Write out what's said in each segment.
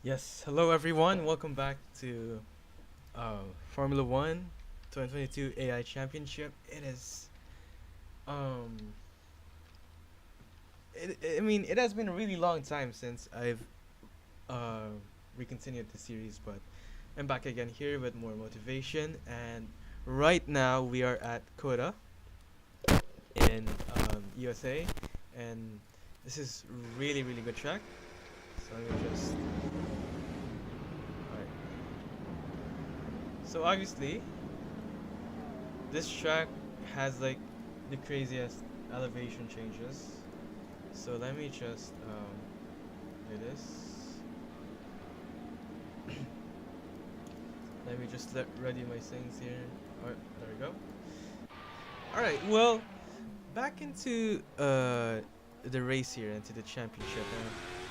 Yes, hello everyone. Welcome back to Formula One 2022 AI Championship. Um, it has been a really long time since I've uh, recontinued the series, but I'm back again here with more motivation. And right now we are at Cota in USA, and this is really good track. So let me just. Alright. So obviously, this track has like the craziest elevation changes. So let me just do this. Let me just ready my things here. Alright, there we go. Alright, well, back into the race here, into the championship.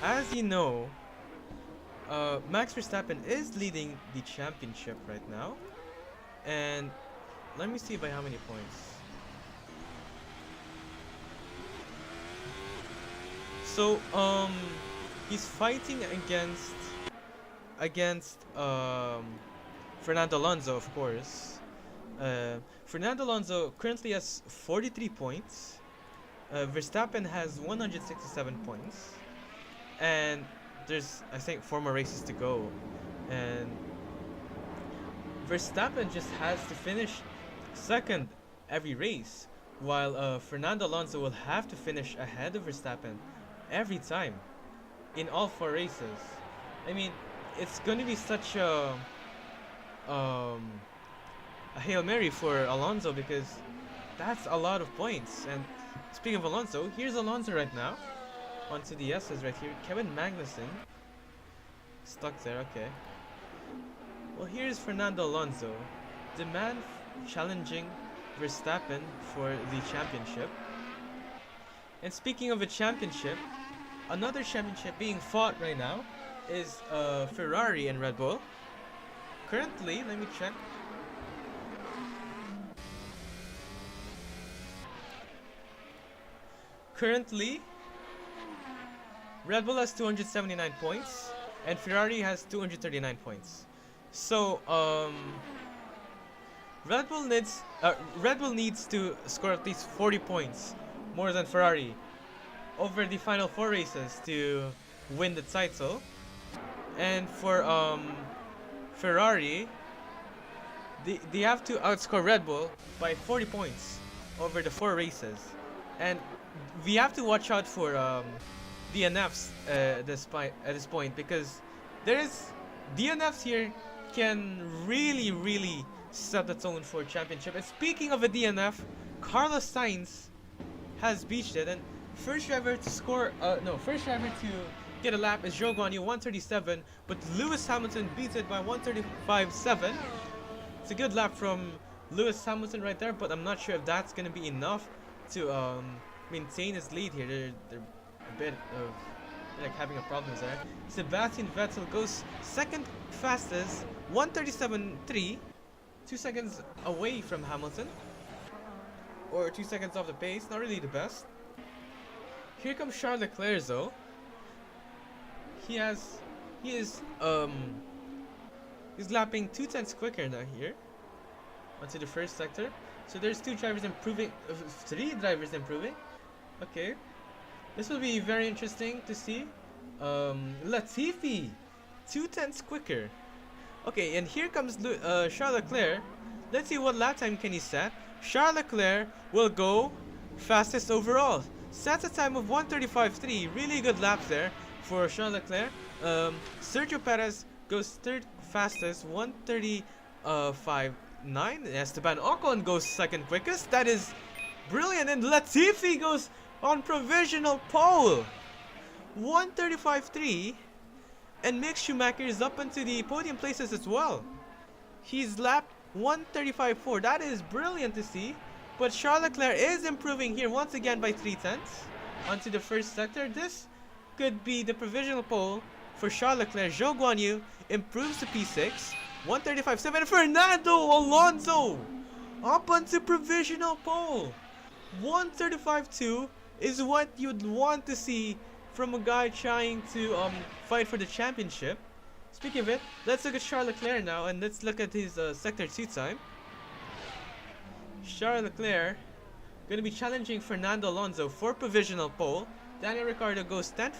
As you know, Max Verstappen is leading the championship right now. And let me see by how many points. So he's fighting against Fernando Alonso, of course. Fernando Alonso currently has 43 points. Verstappen has 167 points, and there's I think 4 more races to go, and Verstappen just has to finish second every race, while Fernando Alonso will have to finish ahead of Verstappen every time in all 4 races. I mean, it's going to be such um, a hail mary for Alonso because that's a lot of points. And speaking of Alonso, here's Alonso right now onto the S's right here. Kevin Magnussen stuck there. Okay. Well, here's Fernando Alonso, the man challenging Verstappen for the championship. And speaking of a championship, another championship being fought right now is Ferrari and Red Bull. Currently, let me check. Currently, Red Bull has 279 points and Ferrari has 239 points. So, Red Bull needs to score at least 40 points more than Ferrari over the final 4 races to win the title. And for Ferrari, they have to outscore Red Bull by 40 points over the 4 races. And we have to watch out for DNFs at this point because there is DNFs here can really set the tone for championship. And speaking of a DNF, Carlos Sainz has beached it, and first driver to get a lap is Zhou Guanyu 137, but Lewis Hamilton beats it by 135.7. It's a good lap from Lewis Hamilton right there, but I'm not sure if that's gonna be enough to maintain his lead here. They're a bit of like having a problem there. Sebastian Vettel goes second fastest, 137.3, 2 seconds away from Hamilton, or 2 seconds off the pace. Not really the best. Here comes Charles Leclerc though. He's lapping 2 tenths quicker now here onto the first sector. So there's 3 drivers improving. Okay, this will be very interesting to see. Latifi, 2 tenths quicker. Okay, and here comes Charles Leclerc. Let's see what lap time can he set. Charles Leclerc will go fastest overall. Sets a time of 135.3. Really good lap there for Charles Leclerc. Sergio Perez goes third fastest, 135.9. Esteban Ocon goes second quickest. That is brilliant. And Latifi goes on provisional pole, 135.3. And Mick Schumacher is up into the podium places as well. He's lapped 135.4. That is brilliant to see. But Charles Leclerc is improving here once again by 3 tenths onto the first sector. This could be the provisional pole for Charles Leclerc. Zhou Guanyu improves to P6, 135.7. Fernando Alonso up onto provisional pole, 135.2 is what you'd want to see from a guy trying to fight for the championship. Speaking of it, let's look at Charles Leclerc now, and let's look at his Sector 2 time. Charles Leclerc going to be challenging Fernando Alonso for provisional pole. Daniel Ricciardo goes 10th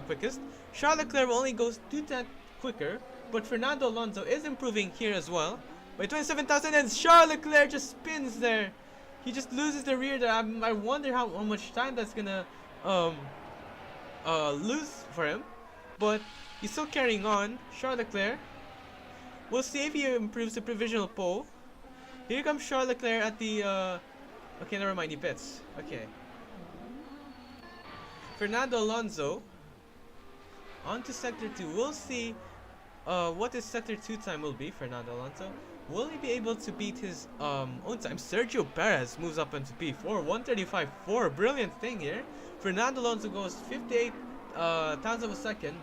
quickest. Charles Leclerc only goes 2/10 quicker, but Fernando Alonso is improving here as well by 27,000, and Charles Leclerc just spins there. He just loses the rear there. I wonder how much time that's gonna lose for him, but he's still carrying on. Charles Leclerc. We'll see if he improves the provisional pole. Here comes Charles Leclerc at the okay, never mind, he pits. Okay. Fernando Alonso on to Sector 2. We'll see what his Sector 2 time will be. Fernando Alonso. Will he be able to beat his own time? Sergio Perez moves up into P4. 135.4. Brilliant thing here. Fernando Alonso goes 58 thousandths of a second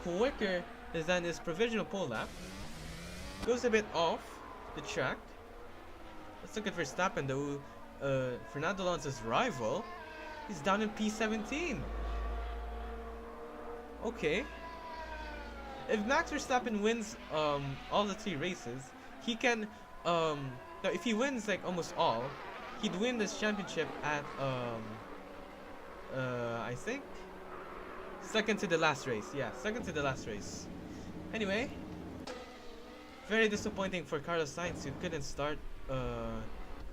quicker than his provisional pole lap. Goes a bit off the track. Let's look at Verstappen though. Fernando Alonso's rival. He's down in P17. Okay. If Max Verstappen wins all the 3 races, he can now if he wins like almost all, he'd win this championship at I think second to the last race. Yeah, second to the last race. Anyway, very disappointing for Carlos Sainz, who couldn't start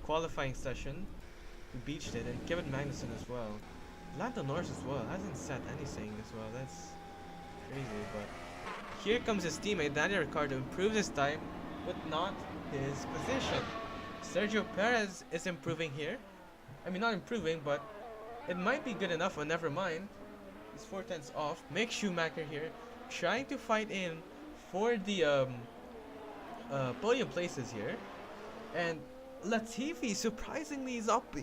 qualifying session. Who beached it, and Kevin Magnussen as well. Lando Norris as well hasn't said anything as well. That's crazy. But here comes his teammate Daniel Ricciardo, improves his time, but not his position. Sergio Perez is improving here. I mean, not improving, but it might be good enough. But never mind. He's 4/10 off. Mick Schumacher here, trying to fight in for the podium places here, and Latifi surprisingly is up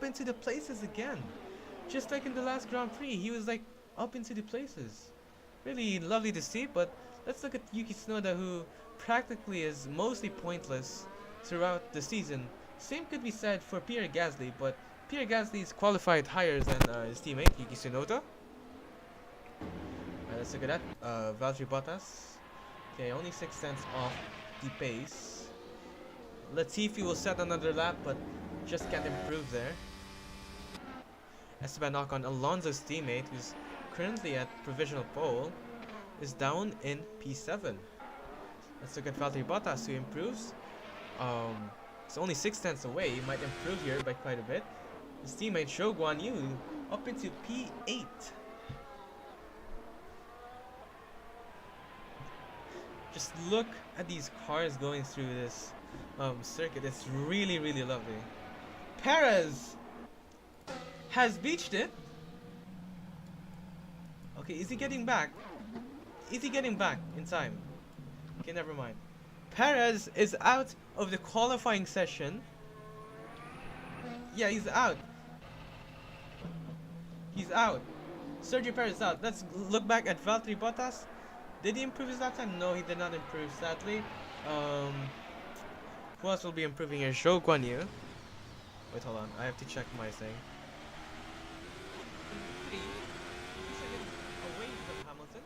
into the places again. Just like in the last Grand Prix, he was like up into the places. Really lovely to see. But let's look at Yuki Tsunoda, who practically is mostly pointless throughout the season. Same could be said for Pierre Gasly, but Pierre Gasly is qualified higher than his teammate Yuki Tsunoda. Let's look at that. Valtteri Bottas. Okay, only 6/10 off the pace. Latifi will set another lap, but just can't improve there. Esteban Ocon, Alonso's teammate, who's currently at provisional pole, is down in P7. Let's look at Valtteri Bottas, who improves. It's only 6/10 away. He might improve here by quite a bit. His teammate Zhou Guanyu up into P8. Just look at these cars going through this circuit. It's really, really lovely. Perez has beached it. Okay, is he getting back? Is he getting back in time? Okay, never mind. Perez is out of the qualifying session. Yeah, he's out. He's out. Sergio Perez is out. Let's look back at Valtteri Bottas. Did he improve his lap time? No, he did not improve, sadly. Who else will be improving here? Zhou Guanyu. Wait, hold on. I have to check my thing. 2 seconds away from Hamilton.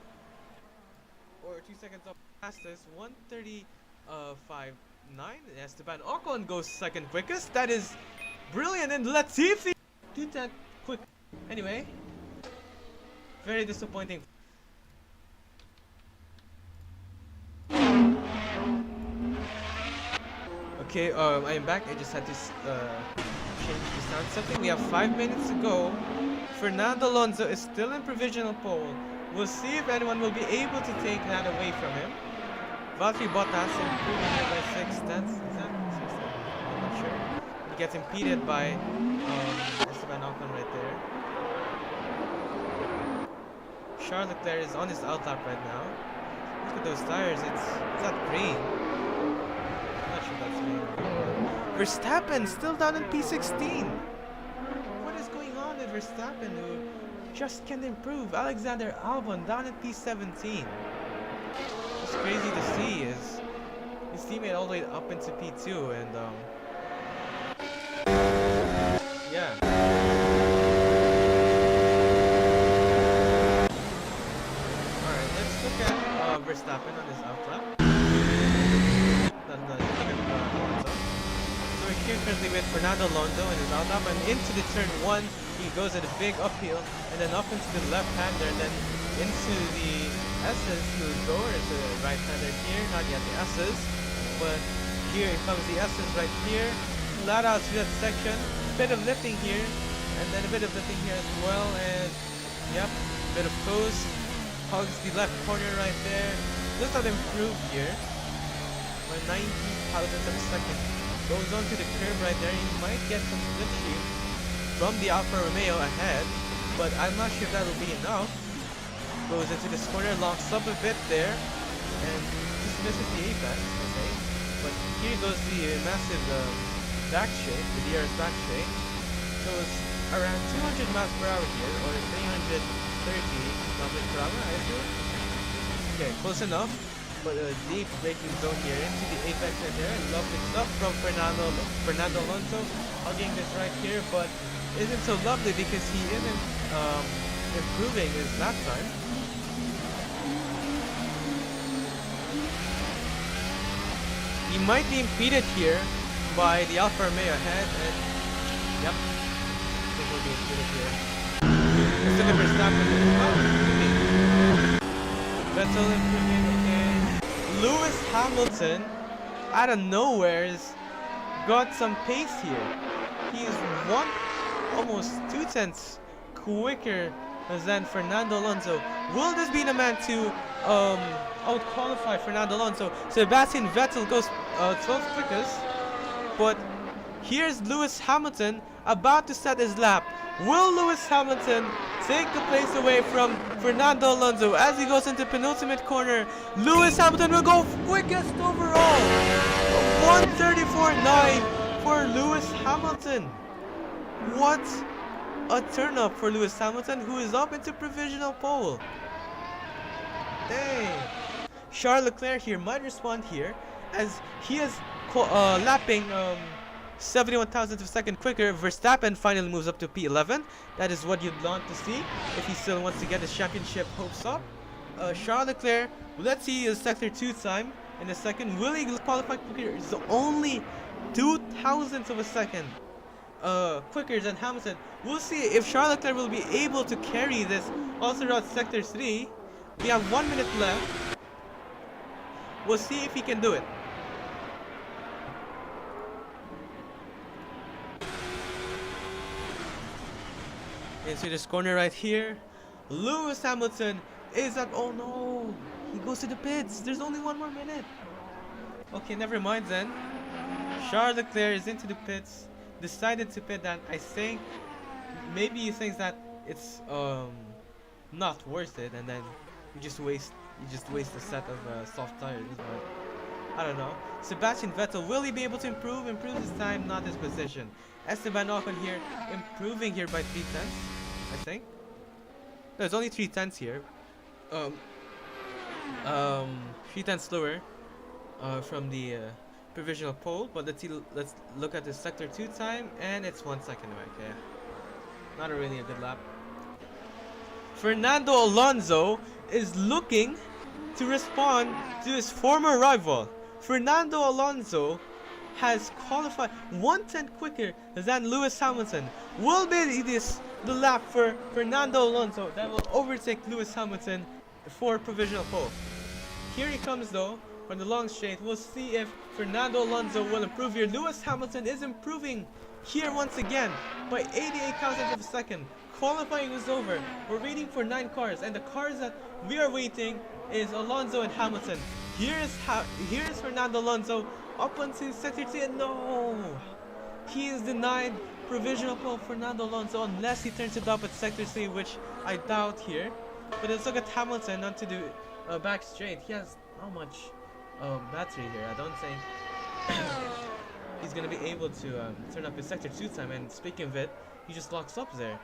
Or 2 seconds up past this. 1:35.9. Esteban Ocon goes second quickest. That is brilliant. And Latifi 2:10 quick. Anyway, very disappointing. Okay, I am back. I just had to change the sound setting. We have 5 minutes to go. Fernando Alonso is still in provisional pole. We'll see if anyone will be able to take that away from him. Valtteri Bottas improving here by 6/10. Is that 6/10? I'm not sure. He gets impeded by Esteban Ocon right there. Charles Leclerc is on his outlap right now. Look at those tires. It's not green. Verstappen still down in P16. What is going on with Verstappen, who just can't improve? Alexander Albon down in P17. What's crazy to see is his teammate all the way up into P2, and yeah. Alright, let's look at Verstappen on his outlap. Alonso. So we're here currently with Fernando Alonso in his outlap, and into the turn 1 he goes at a big uphill, and then up into the left-hander, and then into the S's who's lower into the right-hander here, not yet the S's, but here comes the S's right here, flat out through that section, bit of lifting here, and then a bit of lifting here as well, and yep, bit of coast, hugs the left corner right there. Looks like improved here by 90 thousandths of a second. Goes on to the curve right there. He might get some split sheet from the Alfa Romeo ahead, but I'm not sure if that will be enough. Goes into this corner, locks up a bit there, and just misses the apex, okay. But here goes the massive back shake, the DRS back shake. So it's around 200 miles per hour here, or 330 kilometers per hour, I assume. Okay, close enough. But a deep braking zone here into the apex right there. Lovely stuff from Fernando Alonso, hugging this right here, but isn't so lovely because he isn't improving his lap time. He might be impeded here by the Alfa Romeo ahead, and yep, I think we'll be impeded here. Let's look at Verstappen. Vettel improving, okay. Lewis Hamilton, out of nowhere, got some pace here. He's almost 2/10 quicker than Fernando Alonso. Will this be the man to out-qualify Fernando Alonso? Sebastian Vettel goes 12th quickest, but here's Lewis Hamilton about to set his lap. Will Lewis Hamilton take the place away from Fernando Alonso as he goes into penultimate corner? Lewis Hamilton will go quickest overall. 1:34.9 for Lewis Hamilton. What a turn up for Lewis Hamilton, who is up into provisional pole. Dang. Charles Leclerc here might respond here, as he is lapping 71 thousandths of a second quicker. Verstappen finally moves up to P11. That is what you'd want to see if he still wants to get his championship hopes up. Charles Leclerc, let's see his sector 2 time in a second. Will he qualify quicker? It's only 2 thousandths of a second quicker than Hamilton. We'll see if Charles Leclerc will be able to carry this all throughout sector 3. We have 1 minute left. We'll see if he can do it. Into this corner right here, Lewis Hamilton is at, oh no, he goes to the pits. There's only 1 more minute. Okay, never mind then. Charles Leclerc is into the pits, decided to pit that. I think maybe he thinks that it's not worth it, and then you just waste a set of soft tires. But I don't know. Sebastian Vettel, will he be able to improve his time, not his position? Esteban Ocon here, improving here by 3 tenths, I think. No, it's only 3 tenths here. 3 tenths slower from the provisional pole. But let's look at the sector 2 time, and it's 1 second away. Okay, not really a good lap. Fernando Alonso is looking to respond to his former rival. Fernando Alonso has qualified 1/10 quicker than Lewis Hamilton. Will be this the lap for Fernando Alonso that will overtake Lewis Hamilton for provisional pole. Here he comes though for the long straight. We'll see if Fernando Alonso will improve here. Lewis Hamilton is improving here once again by 88 thousandths of a second. Qualifying was over. We're waiting for 9 cars, and the cars that we are waiting is Alonso and Hamilton. Here's Fernando Alonso up onto sector 2, and no, he is denied provisional pole. Fernando Alonso, unless he turns it up at sector 3, which I doubt here. But let's look at Hamilton onto the back straight. He has not much battery here. I don't think he's gonna be able to turn up his sector 2 time. And speaking of it, he just locks up there.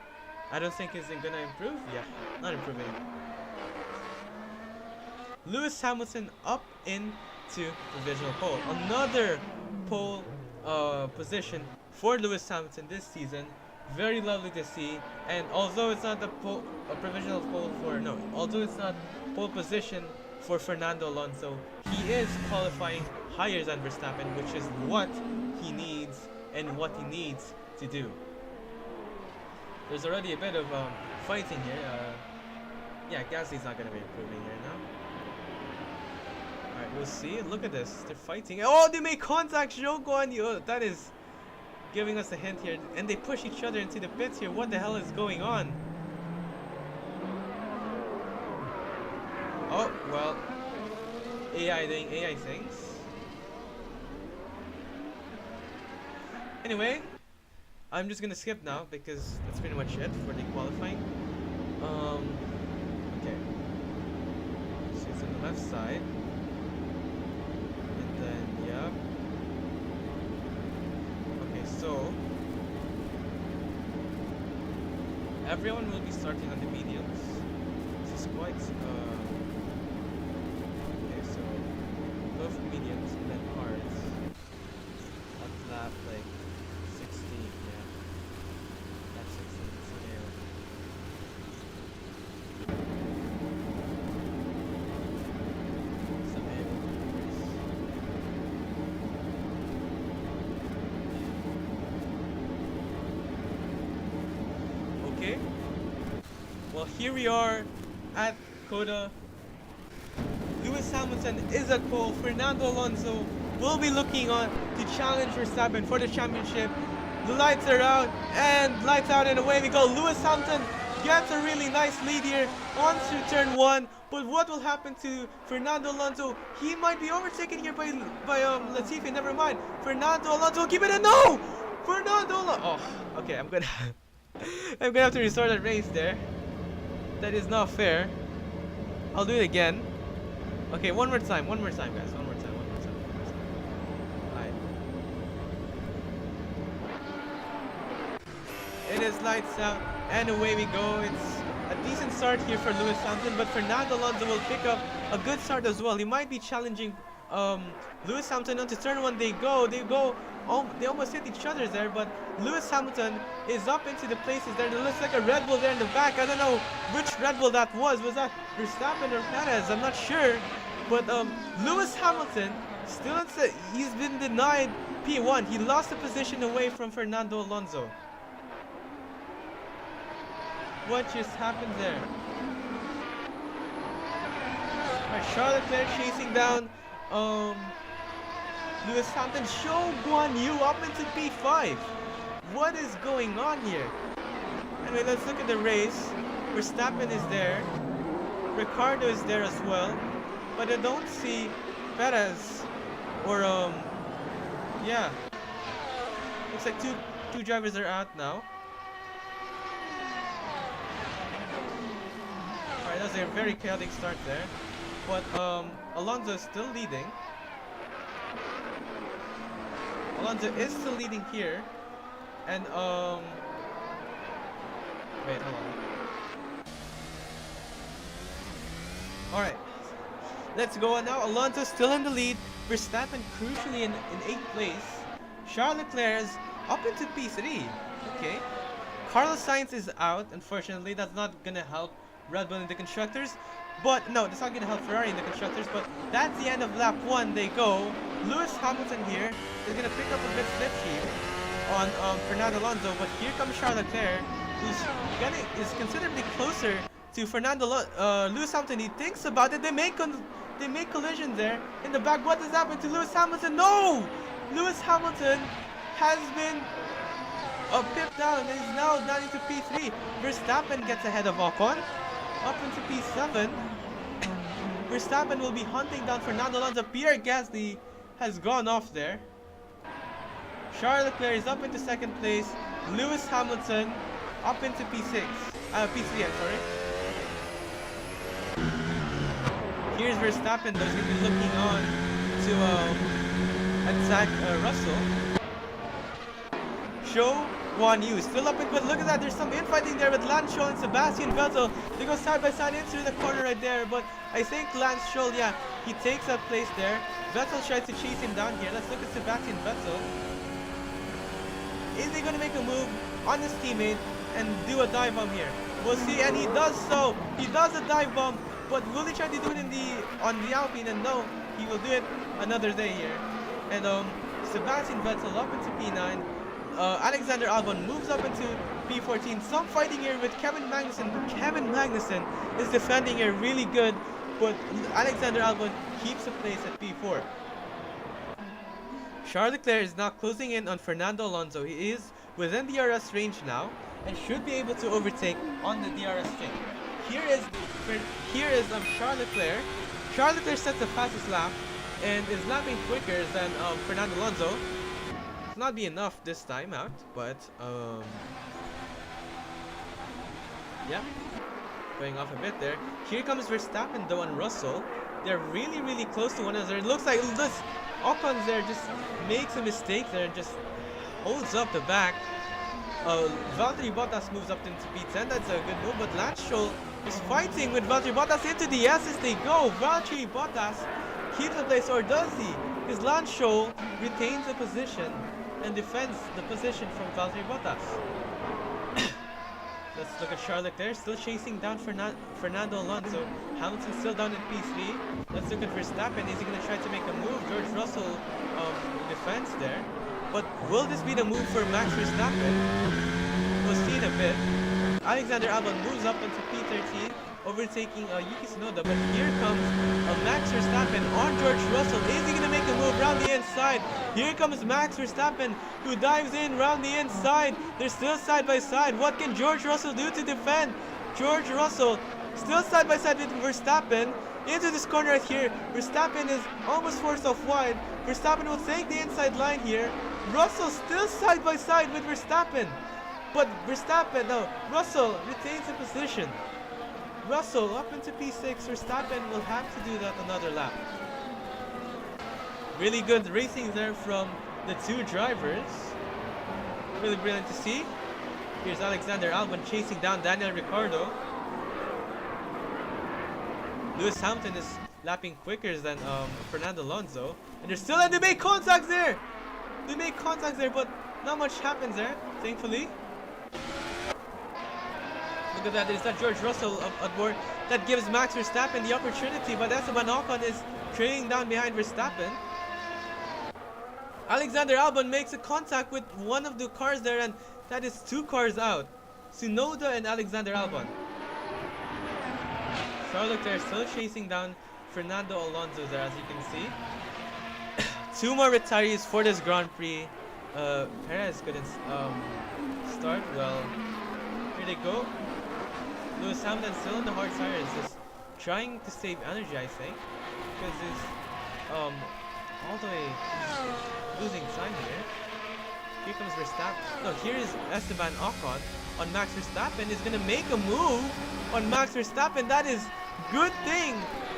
I don't think he's gonna improve. Yeah, not improving. Lewis Hamilton up into provisional pole. Another pole position for Lewis Hamilton this season. Very lovely to see. And although it's not the provisional pole for although it's not pole position for Fernando Alonso. He is qualifying higher than Verstappen, which is what he needs and what he needs to do. There's already a bit of fighting here. Yeah, Gasly's not going to be improving here now. Alright, we'll see. Look at this. They're fighting. Oh, they make contact, Zhou Guanyu. That is giving us a hint here. And they push each other into the pits here. What the hell is going on? Oh, well. AI doing AI things. Anyway, I'm just gonna skip now because that's pretty much it for the qualifying. Okay. So it's on the left side. And then, yeah. Okay, so everyone will be starting on the mediums. This is quite okay, so go for mediums and then hards. At lap like 16, yeah. Lap 16, so yeah. Some okay. Well, here we are at Cota. Lewis Hamilton is at pole. Fernando Alonso will be looking on to challenge Verstappen for the championship. The lights are out, and lights out, and away we go. Lewis Hamilton gets a really nice lead here onto turn 1. But what will happen to Fernando Alonso? He might be overtaken here by Latifi. Never mind. Fernando Alonso will keep it in. No! Fernando Alonso. Oh, okay. I'm gonna have to restart that race there. That is not fair. I'll do it again. Okay, one more time, guys. One more time. Alright. It is lights out, and away we go. It's a decent start here for Lewis Hamilton, but Fernando Alonso will pick up a good start as well. He might be challenging Lewis Hamilton onto turn 1. They almost hit each other there, but Lewis Hamilton is up into the places there. There looks like a Red Bull there in the back. I don't know which Red Bull that was. Was that Verstappen or Perez? I'm not sure. But Lewis Hamilton still he's been denied P1. He lost the position away from Fernando Alonso. What just happened there? Alright, Charles Leclerc chasing down Lewis Hamilton. Zhou Guanyu up into P5. What is going on here? Anyway, let's look at the race. Verstappen is there. Ricardo is there as well. But I don't see Perez or yeah. Looks like two drivers are out now. Alright, that was a very chaotic start there. But Alonso is still leading. Alonso is still leading here. And wait, hold on. Alright. Let's go on now. Alonso still in the lead. Verstappen crucially in 8th place. Charles Leclerc is up into P3. Okay. Carlos Sainz is out. Unfortunately, that's not gonna help Red Bull in the constructors. But no, that's not gonna help Ferrari in the constructors. But that's the end of lap 1. They go. Lewis Hamilton here is gonna pick up a bit slipstream on Fernando Alonso. But here comes Charles Leclerc, is considerably closer to Lewis Hamilton. He thinks about it. They make collision there in the back. What has happened to Lewis Hamilton? No! Lewis Hamilton has been pipped down and is now down into P3. Verstappen gets ahead of Ocon, up into P7. Verstappen will be hunting down Fernando Alonso. Pierre Gasly has gone off there. Charles Leclerc is up into 2nd place. Lewis Hamilton up into P3, I'm sorry. Here's Verstappen, though, he's going to be looking on to attack Russell. Zhou Guanyu still up in, but look at that, there's some infighting there with Lance Stroll and Sebastian Vettel. They go side by side into the corner right there, but I think Lance Stroll, yeah, he takes that place there. Vettel tries to chase him down here. Let's look at Sebastian Vettel. Is he going to make a move on his teammate and do a dive bomb here? We'll see, and he does so. He does a dive bomb But will he try to do it on the Alpine? And no, he will do it another day here. And Sebastian Vettel up into P9. Alexander Albon moves up into P14. Some fighting here with Kevin Magnussen. Kevin Magnussen is defending here really good, but Alexander Albon keeps a place at P4. Charles Leclerc is now closing in on Fernando Alonso. He is within the DRS range now and should be able to overtake on the DRS string. Here is Charles Leclerc. Charles Leclerc sets the fastest lap and is lapping quicker than Fernando Alonso. It's not be enough this time out, but yeah, going off a bit there. Here comes Verstappen though and Russell. They're really close to one another. It looks like this Ocon's there just makes a mistake there and just holds up the back. Valtteri Bottas moves up into P10. That's a good move, but Lance Stroll is fighting with Valtteri Bottas into the S as they go. Valtteri Bottas keeps the place, or does he? Because Lance Stroll retains the position and defends the position from Valtteri Bottas. Let's look at Charles Leclerc, still chasing down Fernando Alonso. Hamilton still down in P3. Let's look at Verstappen. Is he going to try to make a move? George Russell defends there. But will this be the move for Max Verstappen? We'll see in a bit. Alexander Albon moves up into P13, overtaking Yuki Tsunoda. But here comes Max Verstappen on George Russell. Is he going to make a move around the inside? Here comes Max Verstappen, who dives in around the inside. They're still side by side. What can George Russell do to defend? George Russell still side by side with Verstappen. Into this corner right here. Verstappen is almost forced off wide. Verstappen will take the inside line here. Russell still side by side with Verstappen. But Russell retains the position. Russell up into P6. Verstappen will have to do that another lap. Really good racing there from the two drivers. Really brilliant to see. Here's Alexander Albon chasing down Daniel Ricciardo. Lewis Hamilton is lapping quicker than Fernando Alonso. And they make contacts there! They make contacts there, but not much happens there, thankfully. Look at that, there's that George Russell at board. That gives Max Verstappen the opportunity, but Esteban Ocon is trailing down behind Verstappen. Alexander Albon makes a contact with one of the cars there, and that is two cars out. Tsunoda and Alexander Albon. Charles Leclerc still chasing down Fernando Alonso there, as you can see. Two more retirees for this Grand Prix. Perez couldn't start well. Here they go. Lewis Hamilton still in the hard tires, just trying to save energy, I think, because he's all the way losing time here. Here comes Verstappen. No, here is Esteban Ocon on Max Verstappen. Is gonna make a move on Max Verstappen. That is good thing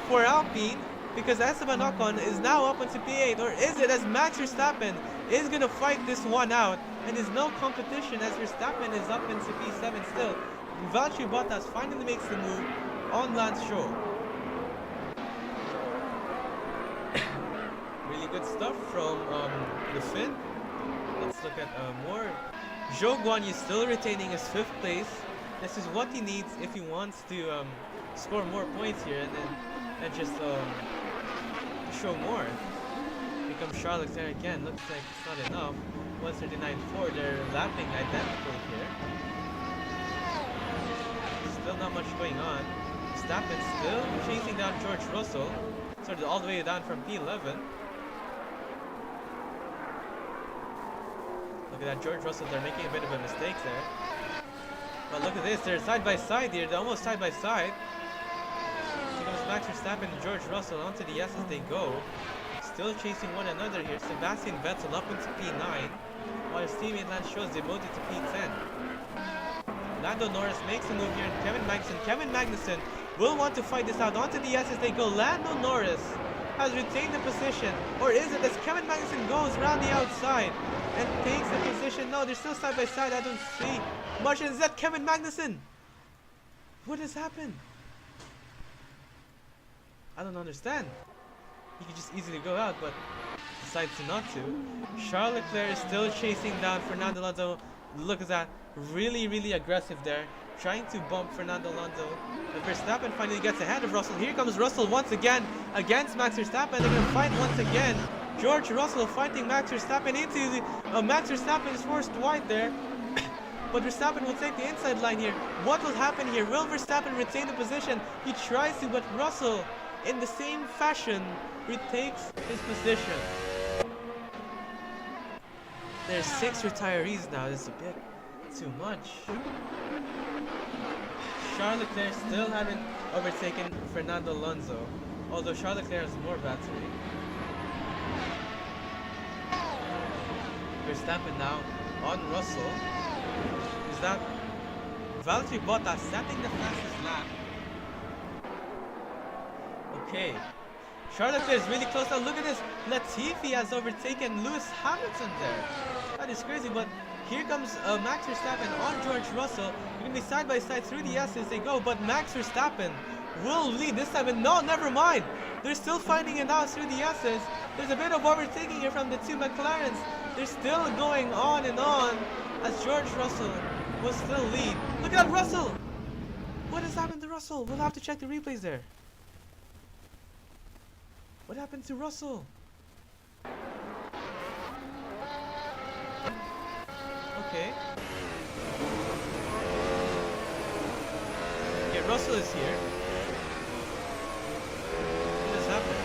for Alpine, because Esteban Ocon is now up onto P8. Or is it, as Max Verstappen is gonna fight this one out and is no competition as Verstappen is up into P7 still. Valtteri Bottas finally makes the move on Lance Stroll. Really good stuff from the Finn. Let's look at more. Zhou Guanyu is still retaining his 5th place. This is what he needs if he wants to score more points here and just show more. Here comes Charles Leclerc again. Looks like it's not enough. 139.4. They're lapping identical here. Still not much going on. Verstappen still chasing down George Russell. Started all the way down from P11. Look at that, George Russell, they're making a bit of a mistake there. But look at this, they're side by side here, they're almost side by side. Here comes Max Verstappen and George Russell onto the S as they go. Still chasing one another here. Sebastian Vettel up into P9, while his teammate Lance Stroll is demoted to P10. Lando Norris makes a move here, Kevin Magnussen will want to fight this out onto the S as they go. Lando Norris has retained the position, or is it as Kevin Magnussen goes around the outside and takes the position? No, they're still side by side. I don't see much. Is that Kevin Magnussen? What has happened? I don't understand. He could just easily go out, but decides to not to. Charles Leclerc is still chasing down Fernando Alonso. Look at that. Really aggressive there. trying to bump Fernando Alonso. And Verstappen finally gets ahead of Russell. Here comes Russell once again against Max Verstappen. They're going to fight once again. George Russell fighting Max Verstappen into the... Max Verstappen is forced wide there. But Verstappen will take the inside line here. What will happen here? Will Verstappen retain the position? He tries to, but Russell, in the same fashion, retakes his position. There's 6 retirees now. This is a bit too much. Charles Leclerc still haven't overtaken Fernando Alonso, although Charles Leclerc has more battery. Verstappen now on Russell. Is that Valtteri Bottas setting the fastest lap? Okay. Charles Leclerc is really close now. Look at this. Latifi has overtaken Lewis Hamilton there. That is crazy, but here comes Max Verstappen on George Russell. They're going to be side by side through the S's they go, but Max Verstappen will lead this time. And no, never mind. They're still fighting it out through the S's. There's a bit of overtaking here from the 2 McLarens. They're still going on and on as George Russell will still lead. Look at that, Russell! What has happened to Russell? We'll have to check the replays there. What happened to Russell? Okay. Yeah, Russell is here. What has happened?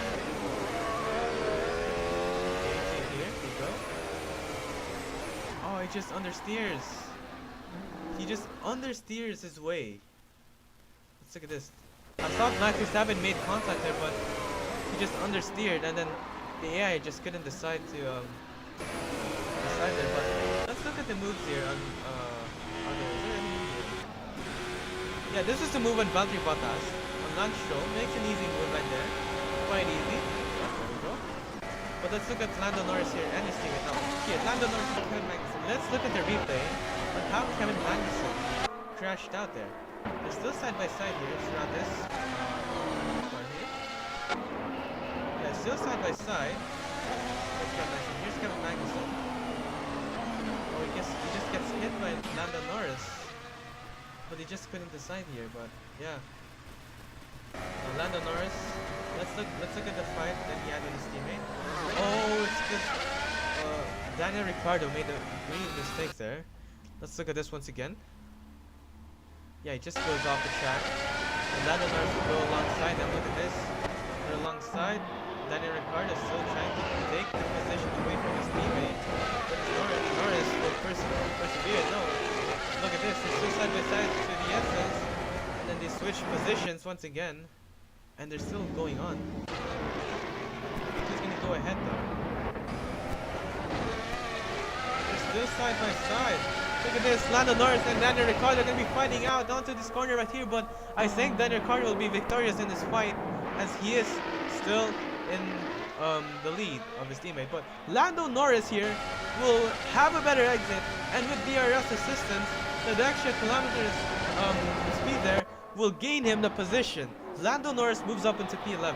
Okay, here we go. Oh, he just understeers. He just understeers his way. Let's look at this. I thought Max Verstappen made contact there, but he just understeered, and then the AI just couldn't decide to decide there. But let's look at the moves here. On is there any move here? Yeah, this is the move on Valtteri Bottas. On Lance Stroll makes an easy move right there, quite easy. There we go. But let's look at Lando Norris here and his teammate. Now here, Lando Norris and Kevin Magnussen. Let's look at the replay on how Kevin Magnussen crashed out there. They're still side by side here throughout this part here. Yeah, still side by side. Here's Kevin Magnussen. Oh, he just gets hit by Lando Norris. But he just couldn't decide here, but yeah. Lando Norris. Let's look at the fight that he had with his teammate. Oh, it's because Daniel Ricciardo made a green mistake there. Let's look at this once again. Yeah, he just goes off the track. And Lando Norris will go alongside them. Look at this. They're alongside. Daniel Ricciardo still trying to take the position away from his teammate. But Norris will persevere. No. Look at this. They're still side by side to the S's. And then they switch positions once again. And they're still going on. Who's going to go ahead though? They're still side by side. Look at this, Lando Norris and Daniel Ricciardo are going to be fighting out onto this corner right here, but I think Daniel Ricciardo will be victorious in this fight as he is still in the lead of his teammate. But Lando Norris here will have a better exit, and with DRS assistance, the extra kilometers speed there will gain him the position. Lando Norris moves up into P11.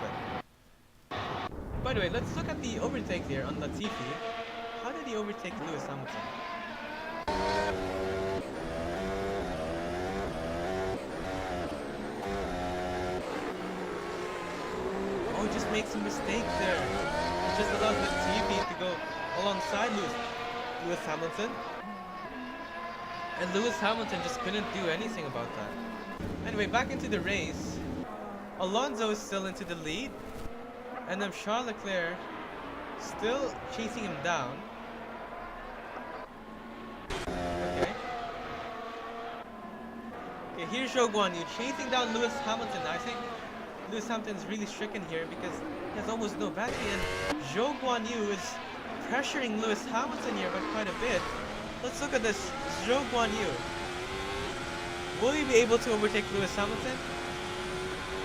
By the way, let's look at the overtake here on Latifi. How did he overtake Lewis Hamilton? Oh, just makes a mistake there. Just allows the TV to go alongside Lewis Hamilton. And Lewis Hamilton just couldn't do anything about that. Anyway, back into the race. Alonso is still into the lead. And then Charles Leclerc still chasing him down. Okay, here's Zhou Guanyu chasing down Lewis Hamilton. I think Lewis Hamilton is really stricken here because he has almost no battery, and Zhou Guanyu is pressuring Lewis Hamilton here by quite a bit. Let's look at this. Zhou Guanyu. Will he be able to overtake Lewis Hamilton?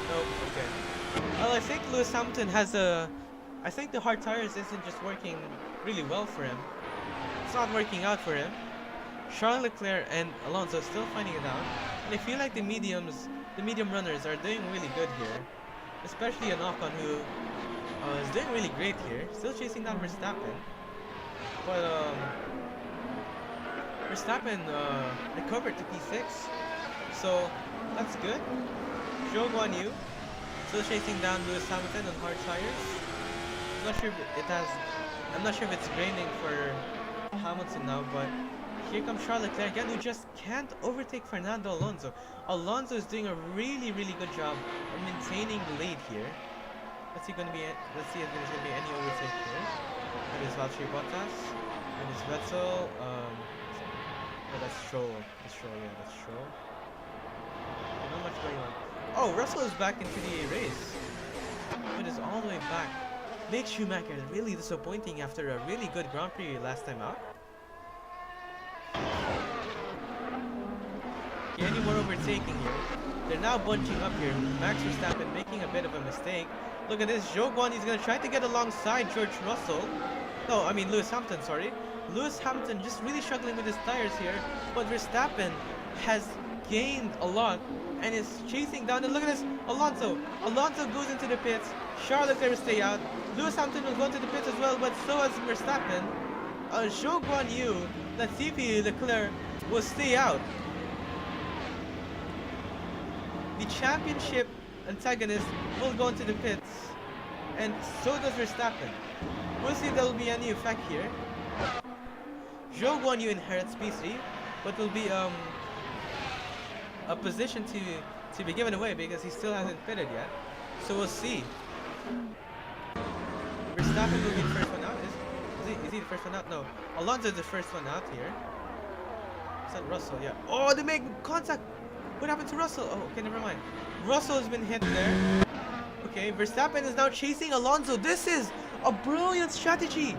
Nope, okay. Well, I think Lewis Hamilton has I think the hard tires isn't just working really well for him. It's not working out for him. Charles Leclerc and Alonso still finding it out. And I feel like the medium runners are doing really good here. Especially an Ocon who is doing really great here. Still chasing down Verstappen. But Verstappen recovered to P6. So that's good. Zhou Guanyu still chasing down Lewis Hamilton on hard tires. I'm not sure if it's raining for Hamilton now, but here comes Charles Leclerc again, who just can't overtake Fernando Alonso. Alonso is doing a really good job of maintaining the lead here. Let's see if there's gonna be any overtake here. That is Valtteri Bottas. That is Vettel. Oh, that's Stroll. That's Stroll. Not much going on. Oh, Russell is back into the race. It is all the way back. Mick Schumacher, really disappointing after a really good Grand Prix last time out. Okay, any more overtaking here? They're now bunching up here. Max Verstappen making a bit of a mistake. Look at this. Zhou Guanyu is going to try to get alongside George Russell. No, I mean Lewis Hamilton, sorry. Lewis Hamilton just really struggling with his tires here. But Verstappen has gained a lot and is chasing down. And look at this. Alonso goes into the pits. Charles Leclerc will stay out. Lewis Hamilton will go into the pits as well, but so has Verstappen. Zhou Guanyu, Latifi, Leclerc will stay out. The championship antagonist will go into the pits, and so does Verstappen. We'll see if there will be any effect here. Zhou Guanyu inherits P3, but will be a position to be given away because he still hasn't pitted yet. So we'll see. Verstappen will be the first one out. Is he the first one out? No. Alonso is the first one out here. Is that Russell? Yeah. Oh, they make contact. What happened to Russell? Oh, okay, never mind. Russell has been hit there. Okay, Verstappen is now chasing Alonso. This is a brilliant strategy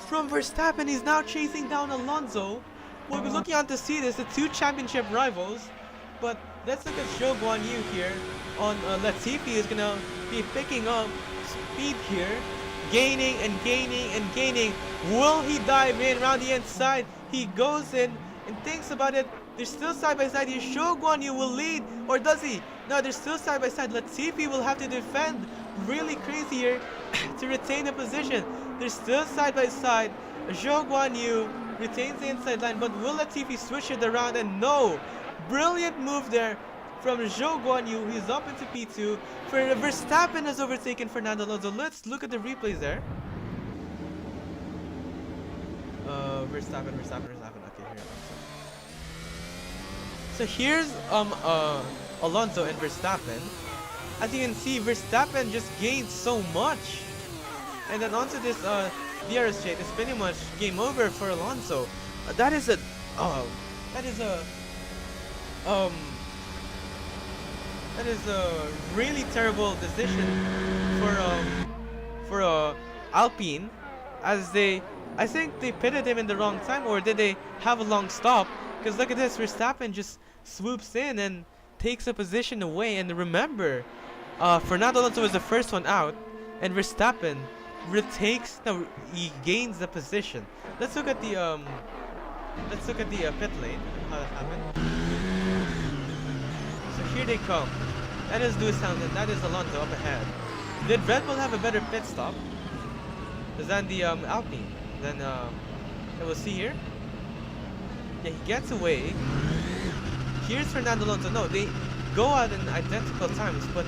from Verstappen. He's now chasing down Alonso. We'll be looking on to see this, the two championship rivals. But let's look at Zhou Guanyu here. On Latifi is gonna be picking up speed here, gaining and gaining and gaining. Will he dive in around the inside? He goes in and thinks about it. They're still side by side here. Zhou Guanyu will lead, or does he? No, they're still side by side. Latifi will have to defend really crazy here to retain the position. They're still side by side. Zhou Guanyu retains the inside line, but will Latifi switch it around? And no, brilliant move there from Zhou Guanyu. He's up into P2. Verstappen has overtaken Fernando Alonso. Let's look at the replays there. Verstappen. Okay, here. So here's Alonso and Verstappen. As you can see, Verstappen just gained so much, and then onto this DRS straight, it's pretty much game over for Alonso. That is a really terrible decision for Alpine, as I think they pitted him in the wrong time, or did they have a long stop? Because look at this, Verstappen just swoops in and takes a position away. And remember, Fernando Alonso was the first one out, and Verstappen he gains the position. Let's look at the pit lane, how that happened. So here they come. That is Lewis Hamilton, that is Alonso up ahead. Did Red Bull have a better pit stop than the Alpine? Then we'll see here. Yeah, he gets away. Here's Fernando Alonso. No, they go out in identical times, but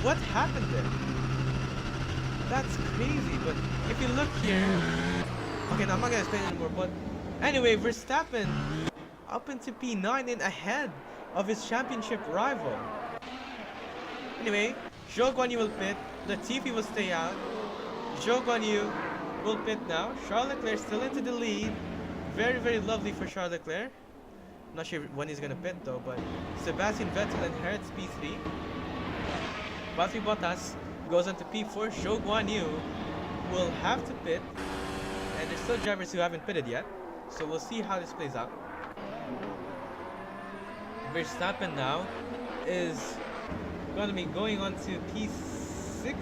what happened there? That's crazy. But if you look here, okay, now I'm not gonna explain anymore. But anyway, Verstappen up into P9 and ahead of his championship rival. Anyway, Zhou Guanyu will pit. Latifi will stay out. Zhou Guanyu will pit now. Charles Leclerc still into the lead. Very lovely for Charles Leclerc. I'm not sure when he's gonna pit though, but Sebastian Vettel inherits P3. Valtteri Bottas goes on to P4. Zhou Guanyu will have to pit, and there's still drivers who haven't pitted yet, so we'll see how this plays out. Verstappen now is gonna be going on to P6.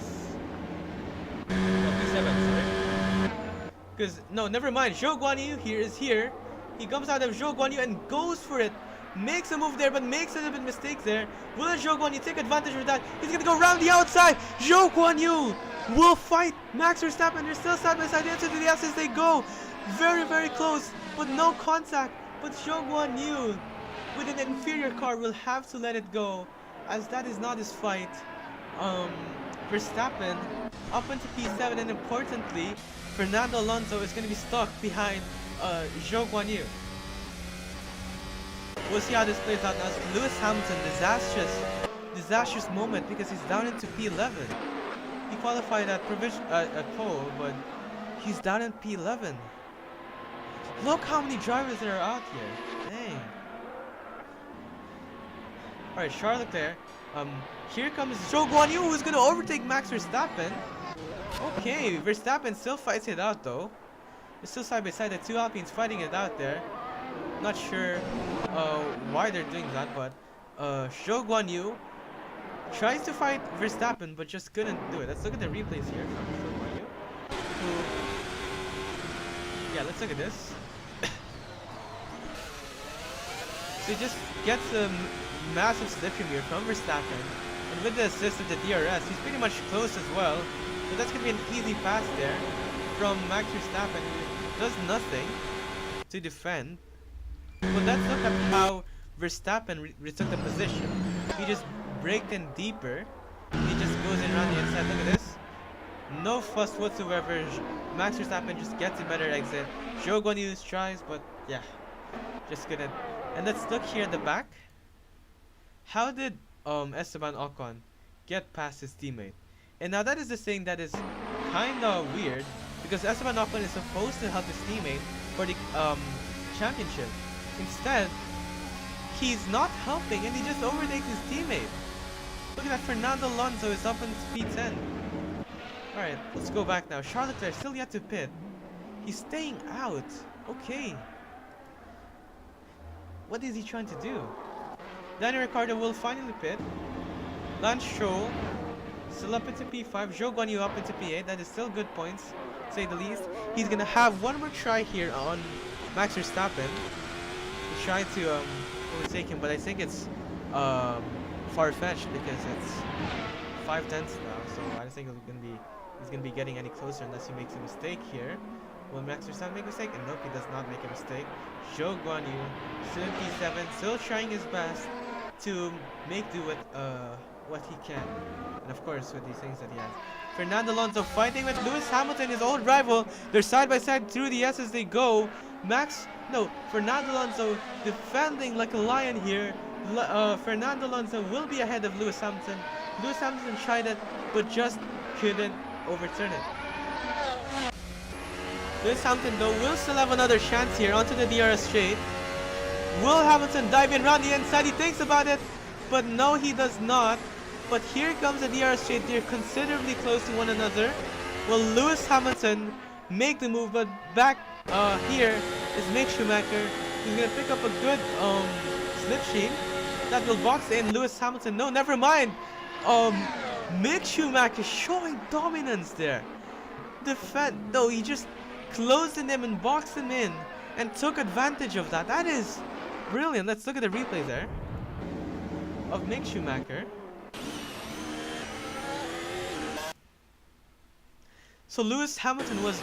No, P7, sorry. Because, no, never mind. Zhou Guanyu is here. He comes out of Zhou Guanyu and goes for it. Makes a move there, but makes a little bit mistake there. Will Zhou Guanyu take advantage of that? He's going to go around the outside. Zhou Guanyu will fight Max Verstappen. They're still side by side. They enter to the outside as they go. Very close, but no contact. But Zhou Guanyu with an inferior car will have to let it go, as that is not his fight. Um, Verstappen up into P7, and importantly, Fernando Alonso is going to be stuck behind Zhou Guanyu. We'll see how this plays out now. Lewis Hamilton, disastrous moment because he's down into P11. He qualified at pole, but he's down in P11. Look how many drivers there are out here. Dang. Alright, Charles Leclerc. Here comes Zhou Guanyu, who's gonna overtake Max Verstappen. Okay, Verstappen still fights it out though. It's still side by side, the two Alpines fighting it out there. Not sure why they're doing that, but Zhou Guanyu tries to fight Verstappen but just couldn't do it. Let's look at the replays here from Zhou Guanyu. Yeah, let's look at this. So he just gets a massive slipstream here from Verstappen, and with the assist of the DRS, he's pretty much close as well. So that's gonna be an easy pass there from Max Verstappen, who does nothing to defend. But let's look at how Verstappen retook the position. He just braked in deeper. He just goes in around the inside. Look at this. No fuss whatsoever. Max Verstappen just gets a better exit. Zhou Guanyu tries, but yeah, just couldn't. And let's look here at the back. How did Esteban Ocon get past his teammate? And now that is the thing that is kinda weird, because Esteban Ocon is supposed to help his teammate for the championship. Instead, he's not helping and he just overtakes his teammate. Look at that, Fernando Alonso is up in P10. Alright, let's go back now. Charles Leclerc still yet to pit. He's staying out. Okay. What is he trying to do? Daniel Ricciardo will finally pit. Lance Stroll still up into P5. Zhou Guanyu up into P8. That is still good points, to say the least. He's gonna have one more try here on Max Verstappen. He's trying to overtake him, but I think it's far-fetched because it's 5/10 now. So I don't think he's gonna be getting any closer unless he makes a mistake here. Will Max Verstappen make a mistake? And nope, he does not make a mistake. Zhou Guanyu, still in P7, still trying his best to make do with what he can. And of course, with these things that he has. Fernando Alonso fighting with Lewis Hamilton, his old rival. They're side by side through the S as they go. Fernando Alonso defending like a lion here. Fernando Alonso will be ahead of Lewis Hamilton. Lewis Hamilton tried it, but just couldn't overturn it. Lewis Hamilton though will still have another chance here onto the DRS straight. Will Hamilton dive in around the inside? He thinks about it, but no, he does not. But here comes the DRS straight. They're considerably close to one another. Will Lewis Hamilton make the move? But back here is Mick Schumacher. He's gonna pick up a good slipstream that will box in Lewis Hamilton. No, never mind. Mick Schumacher showing dominance there. No, he just closed in him and boxed him in and took advantage of that. That is brilliant. Let's look at the replay there of Mick Schumacher. So Lewis Hamilton was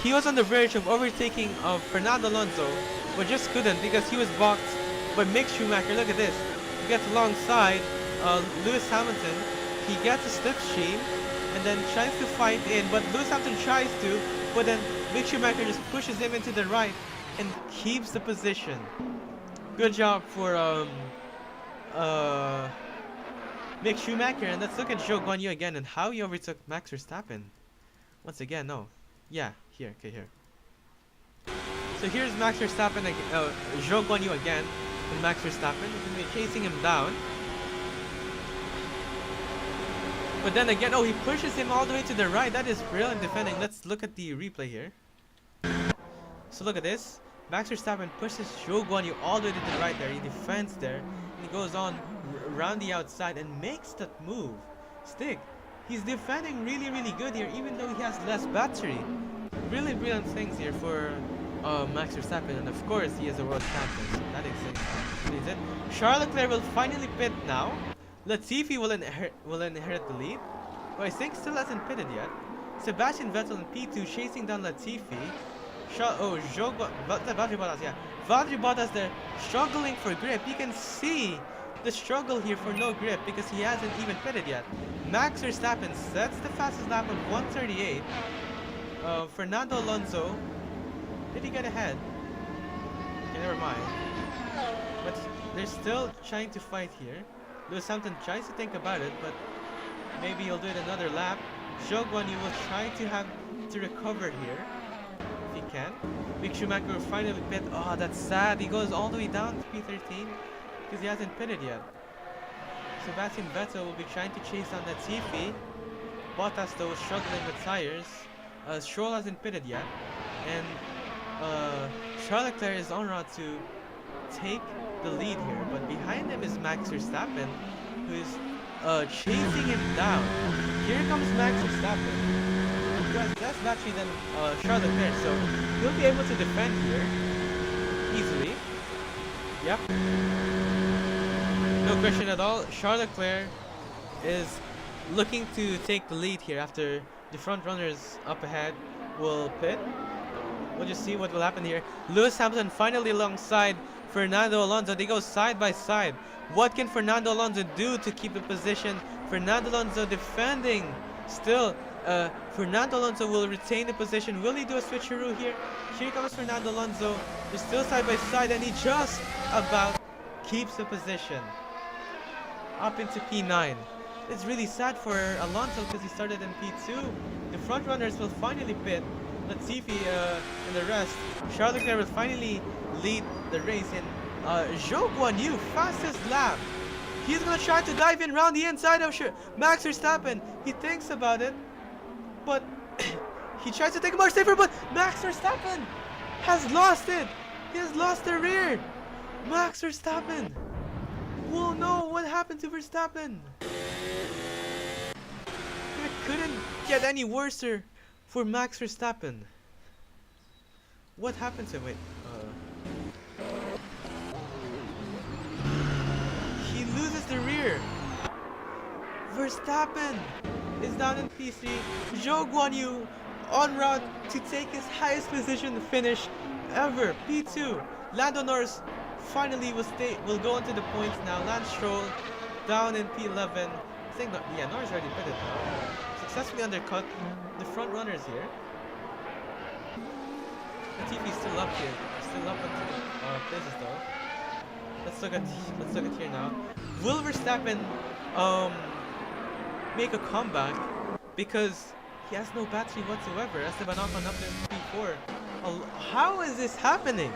he was on the verge of overtaking Fernando Alonso, but just couldn't because he was boxed by Mick Schumacher. Look at this. He gets alongside Lewis Hamilton. He gets a slipstream and then tries to fight in, but Lewis Hamilton tries to, but then Mick Schumacher just pushes him into the right and keeps the position. Good job for Mick Schumacher. And let's look at Zhou Guanyu again and how he overtook Max Verstappen. Once again, no. Yeah, here, okay, here. So here's Max Verstappen, Zhou Guanyu again, and Max Verstappen. He's going to be chasing him down. But then again, he pushes him all the way to the right. That is brilliant defending. Let's look at the replay here. So look at this. Max Verstappen pushes Zhou Guanyu all the way to the right there. He defends there. He goes on around the outside and makes that move stick. He's defending really, really good here, even though he has less battery. Really brilliant things here for Max Verstappen. And of course, he is a world champion. So that is it. Charles Leclerc will finally pit now. Latifi will inherit the lead, who I think still hasn't pitted yet. Sebastian Vettel in P2 chasing down Latifi. Valtteri Bottas there struggling for grip. You can see the struggle here for no grip because he hasn't even pitted yet. Max Verstappen sets the fastest lap of 1:38. Fernando Alonso, did he get ahead? Okay, never mind. But they're still trying to fight here. Lewis Hamilton tries to think about it, but maybe he'll do it another lap. Zhou Guanyu will try to have to recover here if he can. Mick Schumacher will finally pit. Oh, that's sad. He goes all the way down to P13 because he hasn't pitted yet. Sebastian Vettel will be trying to chase down Latifi. Bottas though is struggling with tires. Stroll hasn't pitted yet, and Charles Leclerc is en route to take the lead here. But behind him is Max Verstappen, who is chasing him down. Here comes Max Verstappen, who has less battery than Charles Leclerc, so he'll be able to defend here easily. Yep. No question at all. Charles Leclerc is looking to take the lead here after the front runners up ahead will pit. We'll just see what will happen here. Lewis Hamilton finally alongside Fernando Alonso. They go side by side. What can Fernando Alonso do to keep the position? Fernando Alonso defending still. Fernando Alonso will retain the position. Will he do a switcheroo here? Here comes Fernando Alonso. They're still side by side, and he just about keeps the position up into P9. It's really sad for Alonso because he started in P2. The front runners will finally pit. Latifi and the rest. Charles Leclerc will finally lead the race in Zhou Guanyu, fastest lap. He's gonna try to dive in round the inside of Max Verstappen. He thinks about it, but he tries to take a more safer, but Max Verstappen has lost it. He has lost the rear. Max Verstappen. Oh no, what happened to Verstappen? It couldn't get any worse for Max Verstappen. What happened to him? Wait, he loses the rear. Verstappen is down in P3. Zhou Guanyu en route to take his highest position finish ever, P2. Lando Norris finally will go into the points now. Lance Stroll down in P11. I think Norris already pitted now. Successfully undercut the front runners here. Latifi's still up here. Still up into places though. Let's look at here now. Will Verstappen make a comeback because he has no battery whatsoever? Esteban Ocon up in P4. How is this happening?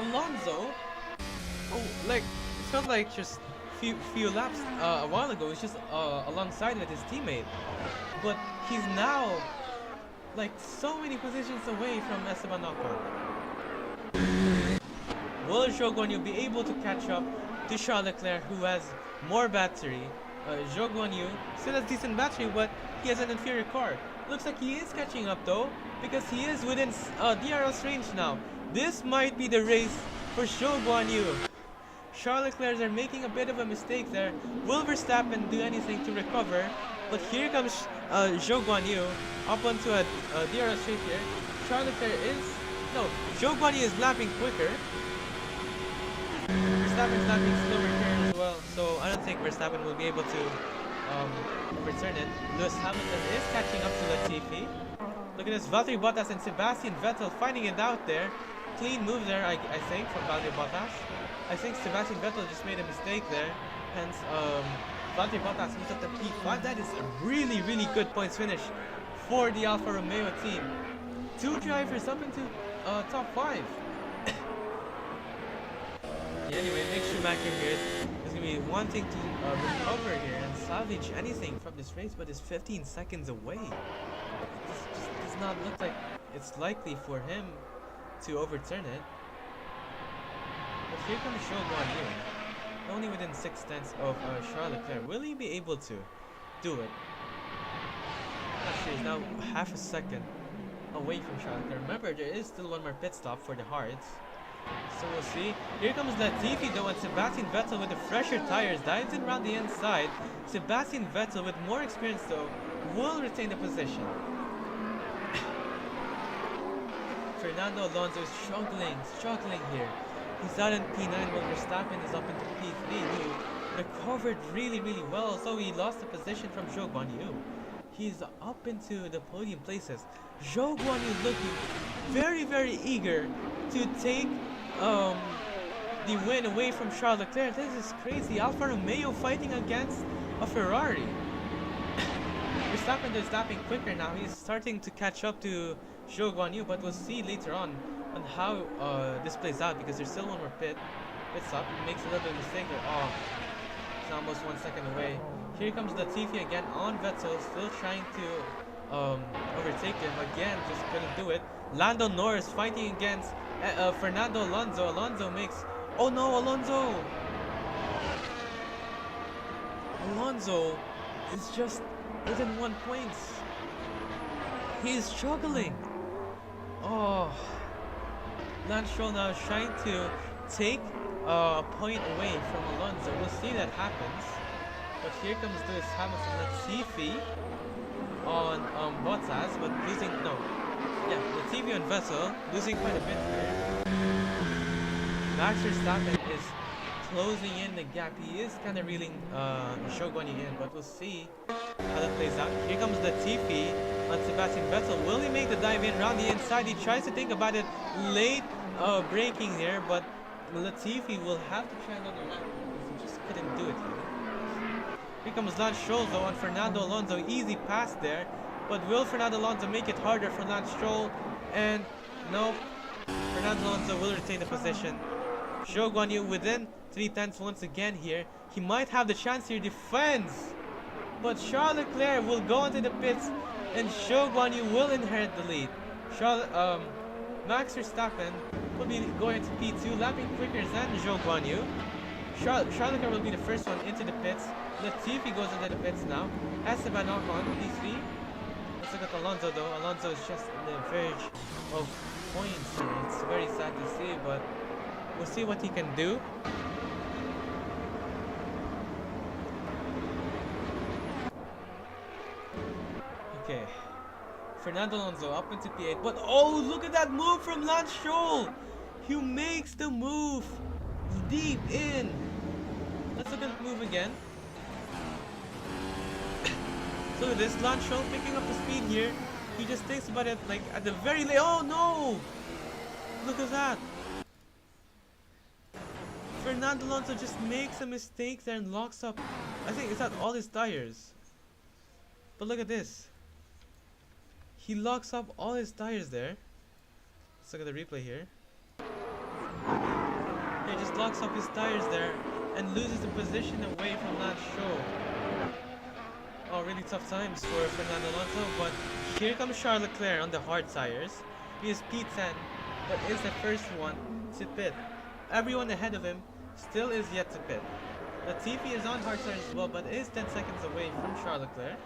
Alonso, like it felt like just few laps a while ago. It's just alongside with his teammate, but he's now like so many positions away from Esteban Ocon. Will Zhou Guanyu be able to catch up to Charles Leclerc, who has more battery? Zhou Guanyu still has decent battery, but he has an inferior car. Looks like he is catching up though, because he is within DRS range now. This might be the race for Zhou Guanyu. Charles Leclerc are making a bit of a mistake there. Will Verstappen do anything to recover? But here comes Zhou Guanyu up onto a DRS straight here. Charles Leclerc Zhou Guanyu is lapping quicker. Verstappen's lapping slower here as well, so I don't think Verstappen will be able to overturn it. Lewis Hamilton is catching up to Latifi. Look at this, Valtteri Bottas and Sebastian Vettel fighting it out there. Clean move there, I think, from Valtteri Bottas. I think Sebastian Vettel just made a mistake there. Hence, Valtteri Bottas moves up to P5. That is a really, really good points finish for the Alfa Romeo team. 2 drivers up into top 5. Anyway, Mick Schumacher here is going to be wanting to recover here and salvage anything from this race, but is 15 seconds away. This just does not look like it's likely for him to overturn it. But here comes Zhou Guanyu, only within 6/10 of Charles Leclerc. Will he be able to do it? Not sure. He's now half a second away from Charles Leclerc. Remember, there is still one more pit stop for the hards. So we'll see. Here comes Latifi though, and Sebastian Vettel with the fresher tires dives in around the inside. Sebastian Vettel with more experience though will retain the position. Fernando Alonso is struggling here. He's out in P9 while Verstappen is up into P3. He recovered really well, so he lost the position from Zhou Guanyu. He's up into the podium places. Zhou Guanyu looking very eager to take the win away from Charles Leclerc. This is crazy. Alfa Romeo fighting against a Ferrari. Verstappen is lapping quicker now. He's starting to catch up to Zhou Guanyu, but we'll see later on how this plays out because there's still one more pit stop. He makes a little bit of mistake there. Oh, it's almost 1 second away. Here comes Latifi again on Vettel, still trying to overtake him again, just couldn't do it. Lando Norris fighting against Fernando Alonso. Alonso makes, oh no, Alonso is just within 1 point. He's struggling. Oh, Lance Stroll now is trying to take a point away from Alonso. We'll see that happens. But here comes Lewis Hamilton. Latifi on Bottas, but losing, no. Yeah, Latifi on Vettel, losing quite a bit here. Max Verstappen is closing in the gap. He is kind of reeling Zhou Guanyu in, but we'll see how that plays out. Here comes Latifi on Sebastian Vettel. Will he make the dive in around the inside? He tries to think about it, late braking there, but Latifi will have to try another lap because he just couldn't do it here. Here comes Lance Stroll though on Fernando Alonso. Easy pass there, but will Fernando Alonso make it harder for Lance Stroll? And no, Fernando Alonso will retain the position. Zhou Guanyu within 3/10 once again here. He might have the chance here, defends, but Charles Leclerc will go into the pits and Zhou Guanyu will inherit the lead. Max Verstappen will be going to P2, lapping quicker than Zhou Guanyu. Charles Leclerc will be the first one into the pits. Latifi goes into the pits now. Esteban Ocon, P3. Let's look at Alonso though. Alonso is just on the verge of points here. It's very sad to see, but we'll see what he can do. Okay. Fernando Alonso up into P8, but oh, look at that move from Lance Stroll! He makes the move deep in. Let's look at the move again. So look at this, Lance Stroll picking up the speed here. He just thinks about it like at the very late. Oh no! Look at that. Fernando Alonso just makes a mistake there and locks up. I think it's at all his tires. But look at this. He locks up all his tires there. Let's look at the replay here. He just locks up his tires there and loses the position away from Lance Stroll. Oh, really tough times for Fernando Alonso, but here comes Charles Leclerc on the hard tires. He is P10, but is the first one to pit. Everyone ahead of him still is yet to pit. Latifi is on hard tires as well, but is 10 seconds away from Charles Leclerc.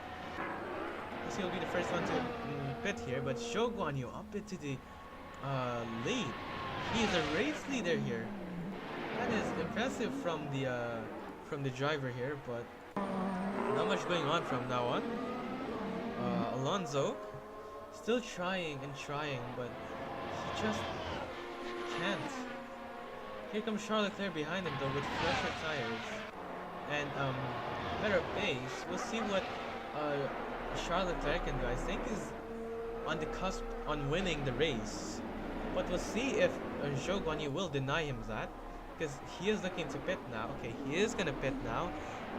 So he'll be the first one to pit here, but Zhou Guanyu up into the lead. He is a race leader here. That is impressive from the driver here, but not much going on from now on. Alonso still trying, but he just can't. Here comes Charles Leclerc behind him though with fresher tires and better pace. We'll see what Charles Leclerc can do. I think he's on the cusp on winning the race, but we'll see if Zhou Guanyu will deny him that, because he is looking to pit now. Okay, he is gonna pit now.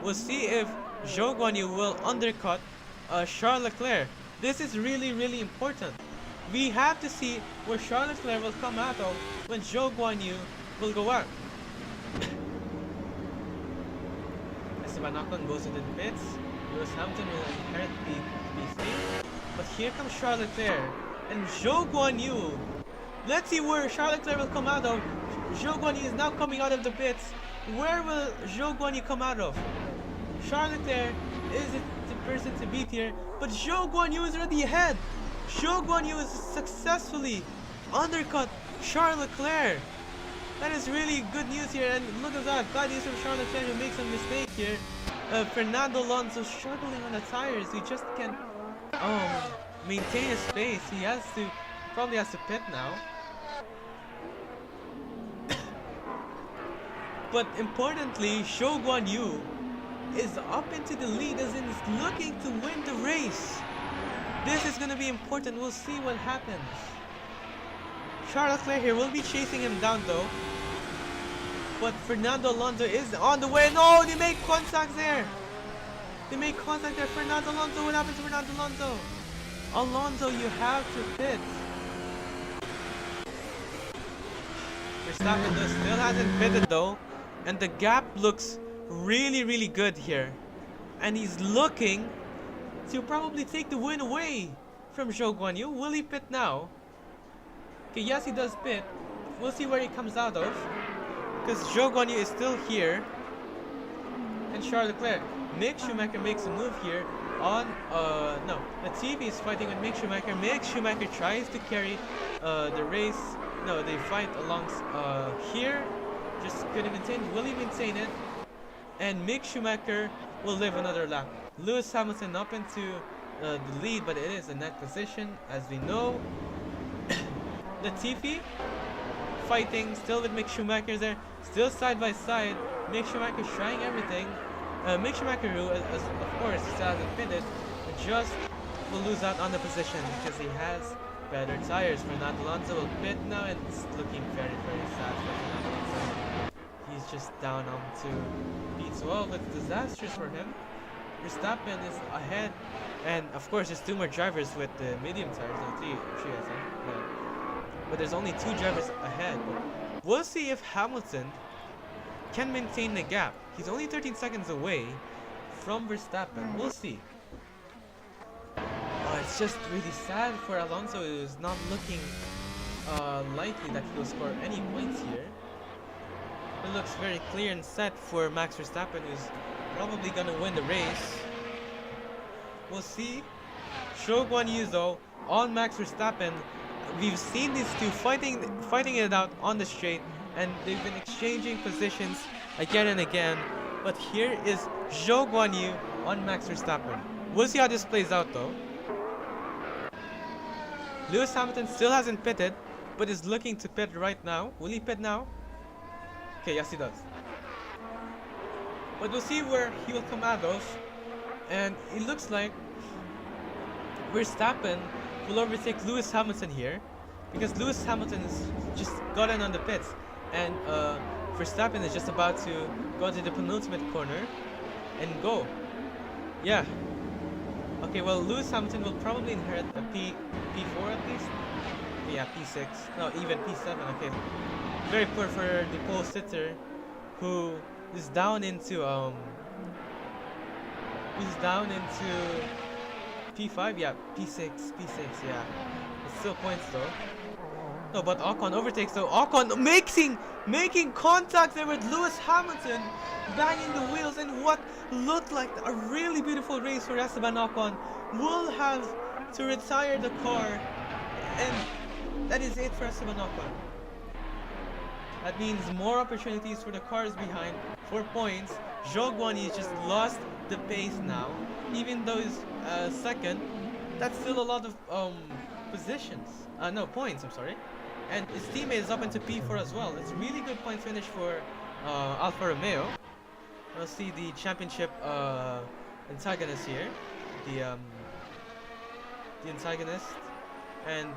We'll see if Zhou Guanyu will undercut Charles Leclerc. This is really important. We have to see where Charles Leclerc will come out of when Zhou Guanyu will go out. Esteban Ocon goes into the pits. Lewis Hamilton will inherit the P3. But here comes Charles Leclerc and Zhou Guanyu. Let's see where Charles Leclerc will come out of. Zhou Guanyu is now coming out of the pits. Where will Zhou Guanyu come out of? Charles Leclerc is the person to beat here, but Zhou Guanyu is already ahead. Zhou Guanyu is successfully undercut Charles Leclerc. That is really good news here, and look at that. Bad news from Charles Leclerc who makes a mistake here. Fernando Alonso struggling on the tires. He just can't maintain his pace. He has to probably has to pit now. But importantly, Zhou Guanyu is up into the lead as in is looking to win the race. This is gonna be important. We'll see what happens. Charles Leclerc here will be chasing him down though. But Fernando Alonso is on the way. No, they make contact there. They make contact there. Fernando Alonso. What happens to Fernando Alonso? Alonso, you have to pit. Verstappen still hasn't pitted though. And the gap looks really good here. And he's looking to probably take the win away from Zhou Guanyu. Will he pit now? Okay, yes, he does pit. We'll see where he comes out of. Because Zhou Guanyu is still here. And Charles Leclerc. Mick Schumacher makes a move here on, no. Latifi is fighting with Mick Schumacher. Mick Schumacher tries to carry the race. No, they fight along here. Just couldn't maintain. Will he maintain it? And Mick Schumacher will live another lap. Lewis Hamilton up into the lead, but it is a net position, as we know. Latifi fighting still with Mick Schumacher there, still side by side. Mick Schumacher trying everything. Mick Schumacher, who of course still hasn't pitted, just will lose out on the position because he has better tires. Fernando Alonso will pit now, and it's looking very sad for Fernando Alonso. He's just down onto P12. It's disastrous for him. Verstappen is ahead, and of course there's two more drivers with the medium tires, no, three I think. But there's only two drivers ahead. We'll see if Hamilton can maintain the gap. He's only 13 seconds away from Verstappen. We'll see. It's just really sad for Alonso. It is not looking likely that he'll score any points here. It looks very clear and set for Max Verstappen, who's probably gonna win the race. We'll see. Zhou Guanyu though on Max Verstappen. We've seen these two fighting it out on the straight, and they've been exchanging positions again and again. But here is Zhou Guanyu on Max Verstappen. We'll see how this plays out though. Lewis Hamilton still hasn't pitted, but is looking to pit right now. Will he pit now? Okay, yes he does. But we'll see where he will come out of. And it looks like Verstappen will overtake Lewis Hamilton here, because Lewis Hamilton has just gotten on the pits, and Verstappen is just about to go to the penultimate corner and go. Yeah. Okay, well Lewis Hamilton will probably inherit a P4 at least. Yeah, P6. No, even P7. Okay. Very poor for the pole sitter, who is down into P5, yeah, P6, yeah. It's still points though. No, but Ocon overtakes though. Ocon making contact there with Lewis Hamilton, banging the wheels, and what looked like a really beautiful race for Esteban Ocon will have to retire the car, and that is it for Esteban Ocon. That means more opportunities for the cars behind for points. Zhou Guanyu just lost the pace now. Even though he's second, that's still a lot of positions. No, points, I'm sorry. And his teammate is up into P4 as well. It's a really good point finish for Alfa Romeo. We'll see the championship antagonist here. The antagonist. And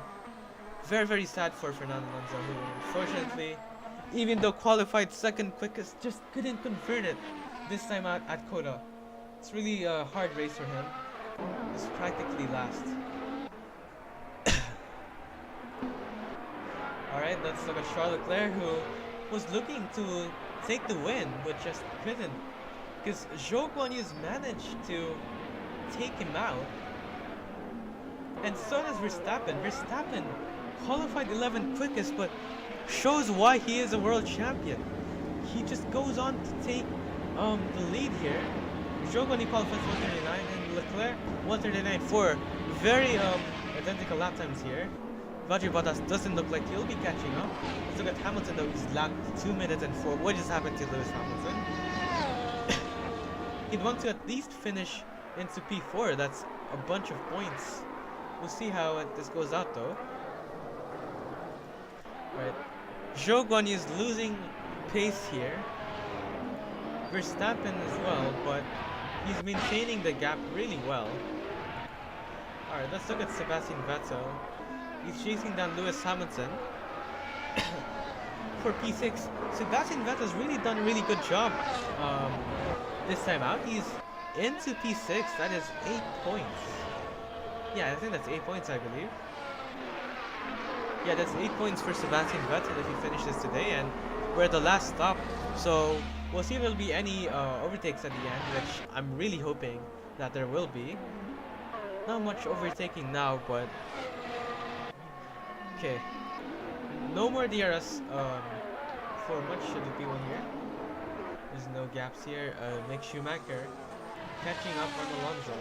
very sad for Fernando Alonso, who unfortunately, even though qualified second quickest, just couldn't convert it this time out at Cota. It's really a hard race for him. It's practically last. Alright, let's look at Charles Leclerc, who was looking to take the win, but just couldn't. Because Zhou Guanyu's managed to take him out. And so does Verstappen. Verstappen qualified 11th quickest, but shows why he is a world champion. He just goes on to take the lead here. Zhou Guanyu qualifies 139 and Leclerc 139 for very identical lap times here. Valtteri Bottas doesn't look like he'll be catching up. Let's look at Hamilton though. He's lapped 2 minutes and 4. What just happened to Lewis Hamilton? He'd want to at least finish into P4. That's a bunch of points. We'll see how this goes out though. Right. Zhou Guanyu is losing pace here. Verstappen as well, but he's maintaining the gap really well. Alright, let's look at Sebastian Vettel. He's chasing down Lewis Hamilton for P6. Sebastian Vettel's really done a really good job this time out. He's into P6. That is 8 points. Yeah, I think that's 8 points, I believe. Yeah, that's 8 points for Sebastian Vettel if he finishes today, and we're at the last stop. So we'll see if there'll be any overtakes at the end, which I'm really hoping that there will be. Not much overtaking now, but okay. No more DRS for much of the P1 here. There's no gaps here. Mick Schumacher catching up on Alonso.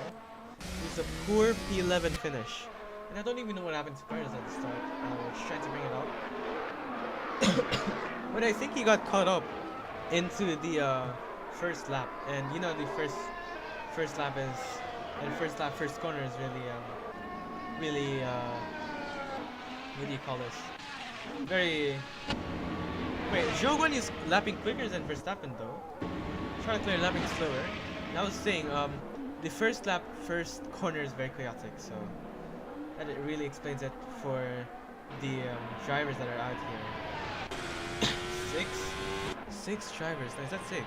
It's a poor P11 finish. And I don't even know what happened to Perez at the start. I was trying to bring it up. But I think he got caught up into the first lap. And you know the first lap is... And first corner is really, what do you call this? Very... Wait, Zhou Guanyu is lapping quicker than Verstappen though. Charles Leclerc lapping slower. And I was saying, the first corner is very chaotic, so that it really explains it for the drivers that are out here. Six drivers. No, is that 6? No,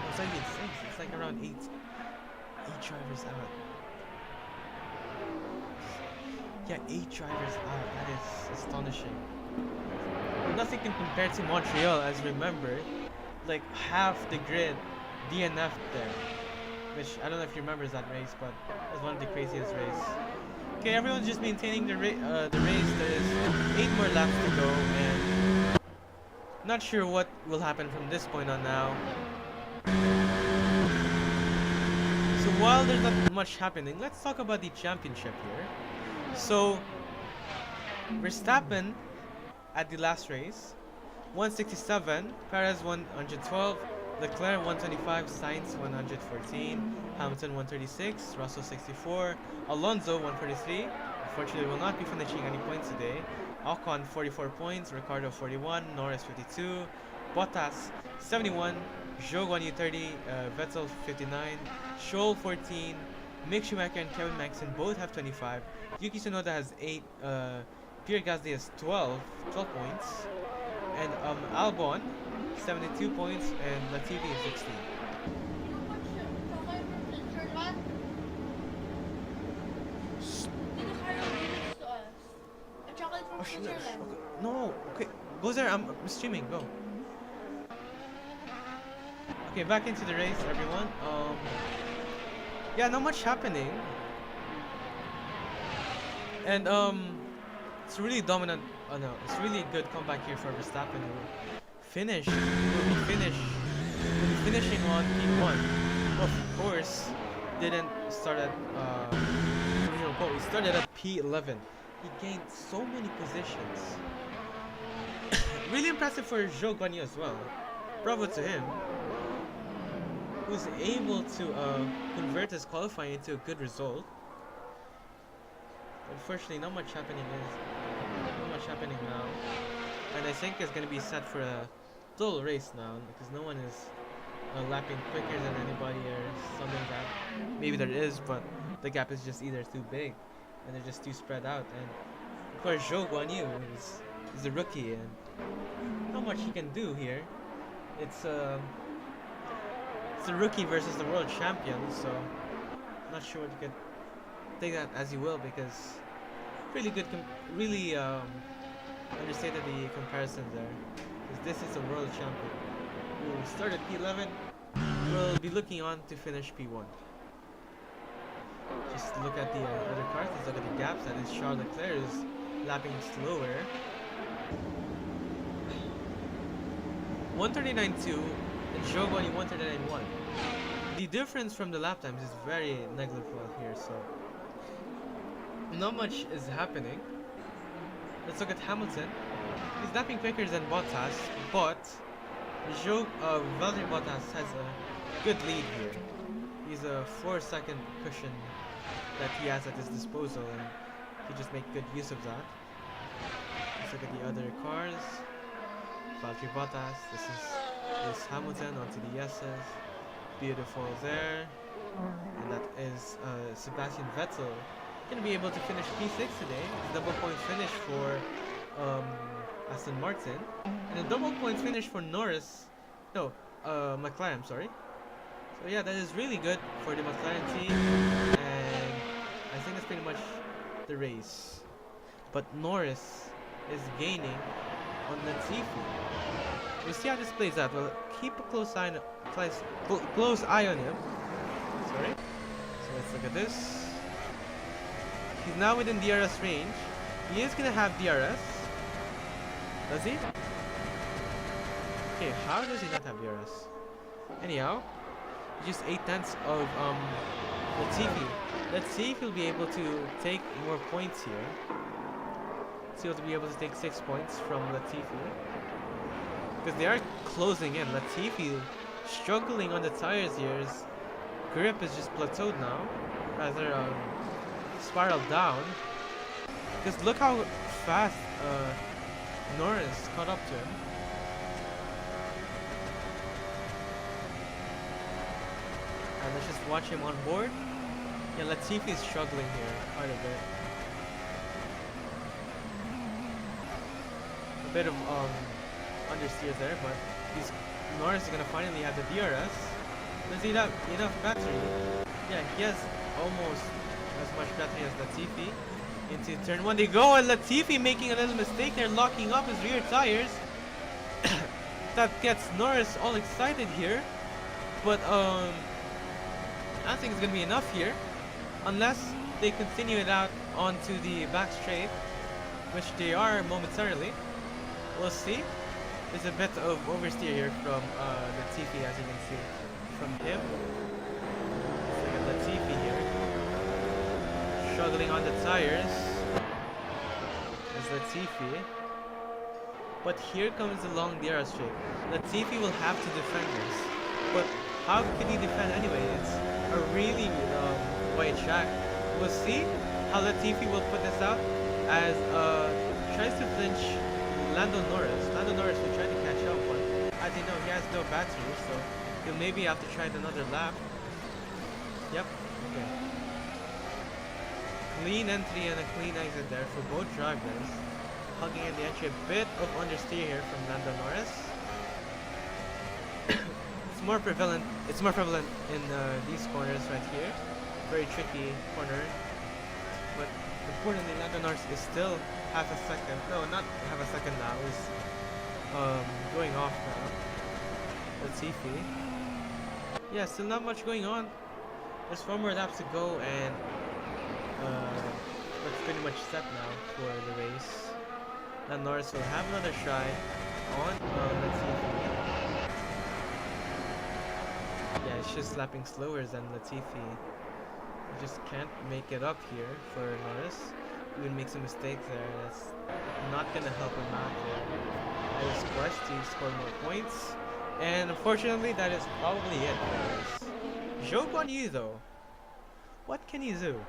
it's not even 6. It's like around 8 drivers out. Yeah, 8 drivers out. That is astonishing. Nothing can compare to Montreal, as remember, like half the grid DNF'd there. Which I don't know if you remember that race, but it was one of the craziest races. Okay, everyone's just maintaining the race. There is 8 more laps to go, and not sure what will happen from this point on now. So while there's not much happening, let's talk about the championship here. So Verstappen at the last race, 167, Perez 112, Leclerc 125, Sainz 114, Hamilton 136, Russell 64, Alonso 143. Unfortunately, will not be finishing any points today. Ocon 44 points, Ricciardo 41, Norris 52, Bottas 71, Zhou Guanyu 30, Vettel 59, Scholl 14, Mick Schumacher and Kevin Magnussen both have 25. Yuki Tsunoda has 8, Pierre Gasly has 12 points, and Albon 72 points, and Latifi is 16. Oh, shit. Okay. No, okay, go there. I'm streaming. Go. Okay, back into the race, everyone. Yeah, not much happening, and it's really dominant. Oh no, it's really a good comeback here for Verstappen, who will be finishing on P1. Of course, didn't start at he started at P11. He gained so many positions. Really impressive for Zhou Guanyu as well. Bravo to him, who's able to convert his qualifying into a good result. Unfortunately, not much happening now, and I think it's going to be set for a dull race now, because no one is lapping quicker than anybody or something like that. Maybe there is, but the gap is just either too big and they're just too spread out. And of course, Zhou Guanyu is a rookie, and not much he can do here. It's a rookie versus the world champion, so I'm not sure what you could take that as you will, because really good, really understated the comparison there, because this is a world champion who started P11, will be looking on to finish P1. Just look at the other cars, let's look at the gaps. That is Charles Leclerc is lapping slower. 139.2 and Zhou Guanyu 139.1. The difference from the lap times is very negligible here, so not much is happening. Let's look at Hamilton. He's lapping quicker than Bottas, but Valtteri Bottas has a good lead here. He's a 4-second cushion that he has at his disposal, and he just make good use of that. Let's look at the other cars. Valtteri Bottas. This is Lewis Hamilton onto the S's. Beautiful there. And that is Sebastian Vettel. Gonna be able to finish P6 today. It's a double point finish for Aston Martin. And a double point finish for Norris. No, McLaren, sorry. So yeah, that is really good for the McLaren team. And I think that's pretty much the race. But Norris is gaining on Latifi. We'll see how this plays out. We'll keep a close eye on him. Sorry. So let's look at this. He's now within DRS range. He is gonna have DRS. Does he? Okay, how does he not have DRS? Anyhow, just 8/10 of Latifi. Let's see if he'll be able to take more points here. Let's see if he'll be able to take 6 points from Latifi. Because they are closing in. Latifi struggling on the tires here. His grip is just plateaued now. Rather spiraled down. Because look how fast Norris caught up to him. And let's just watch him on board. Yeah, Latifi is struggling here quite a bit. A bit of understeers there, but Norris is gonna finally have the DRS. Does he have enough battery? Yeah, he has almost as much battery as Latifi. Into turn 1 they go, and Latifi making a little mistake there, locking up his rear tires. That gets Norris all excited here. But I don't think it's gonna be enough here, unless they continue it out onto the back straight, which they are momentarily. We'll see. There's a bit of oversteer here from Latifi, as you can see from him. Let's look at Latifi here, struggling on the tires. There's Latifi. But here comes the long DRS straight. Latifi will have to defend this. But how can he defend anyway? It's a really wide track. We'll see how Latifi will put this out as tries to flinch Lando Norris. Lando Norris will try to catch up, but as you know, he has no battery, so he'll maybe have to try another lap. Yep, okay. Clean entry and a clean exit there for both drivers. Hugging in the entry, a bit of understeer here from Lando Norris. It's more prevalent in these corners right here. Very tricky corner. But importantly, Lando Norris is still half a second. No, not half a second now. He's going off now. Latifi. Yeah, still not much going on. There's 4 more laps to go, and that's pretty much set now for the race. Now Norris will have another try on Latifi. Yeah, it's just lapping slower than Latifi. He just can't make it up here for Norris. He will make some mistakes there. That's not gonna help him out there. That is quest to score more points. And unfortunately, that is probably it, guys. Zhou Guanyu though, what can he do?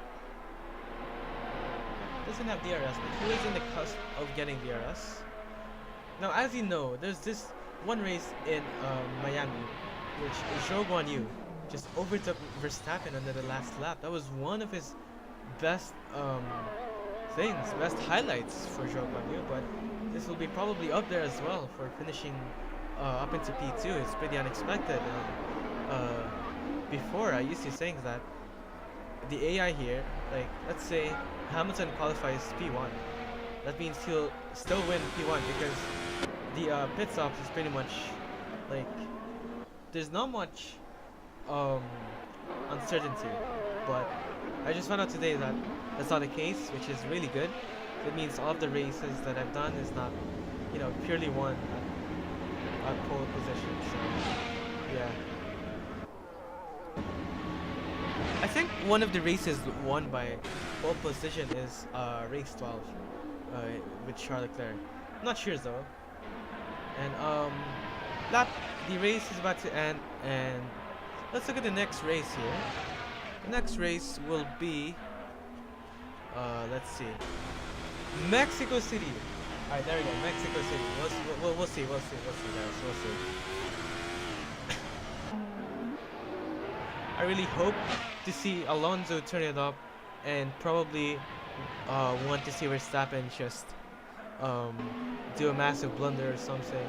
Doesn't have DRS, but he is in the cusp of getting DRS. Now, as you know, there's this one race in Miami, which Zhou Guanyu just overtook Verstappen under the last lap. That was one of his best best highlights for Zhou Guanyu, but this will be probably up there as well for finishing up into P2. It's pretty unexpected. Before, I used to saying that the AI here, like, let's say Hamilton qualifies P1, that means he'll still win P1 because the pit stops is pretty much like, there's not much uncertainty. But I just found out today that that's not the case, which is really good. It means all of the races that I've done is not, you know, purely won at pole position. So yeah, I think one of the races won by pole position is race 12 with Charles Leclerc. I'm not sure though. And the race is about to end, and let's look at the next race here. The next race will be let's see, Mexico City. Alright, there we go. Mexico City. We'll see. We'll see. We'll see, guys. We'll see. I really hope to see Alonso turn it up, and probably want to see Verstappen just do a massive blunder or something,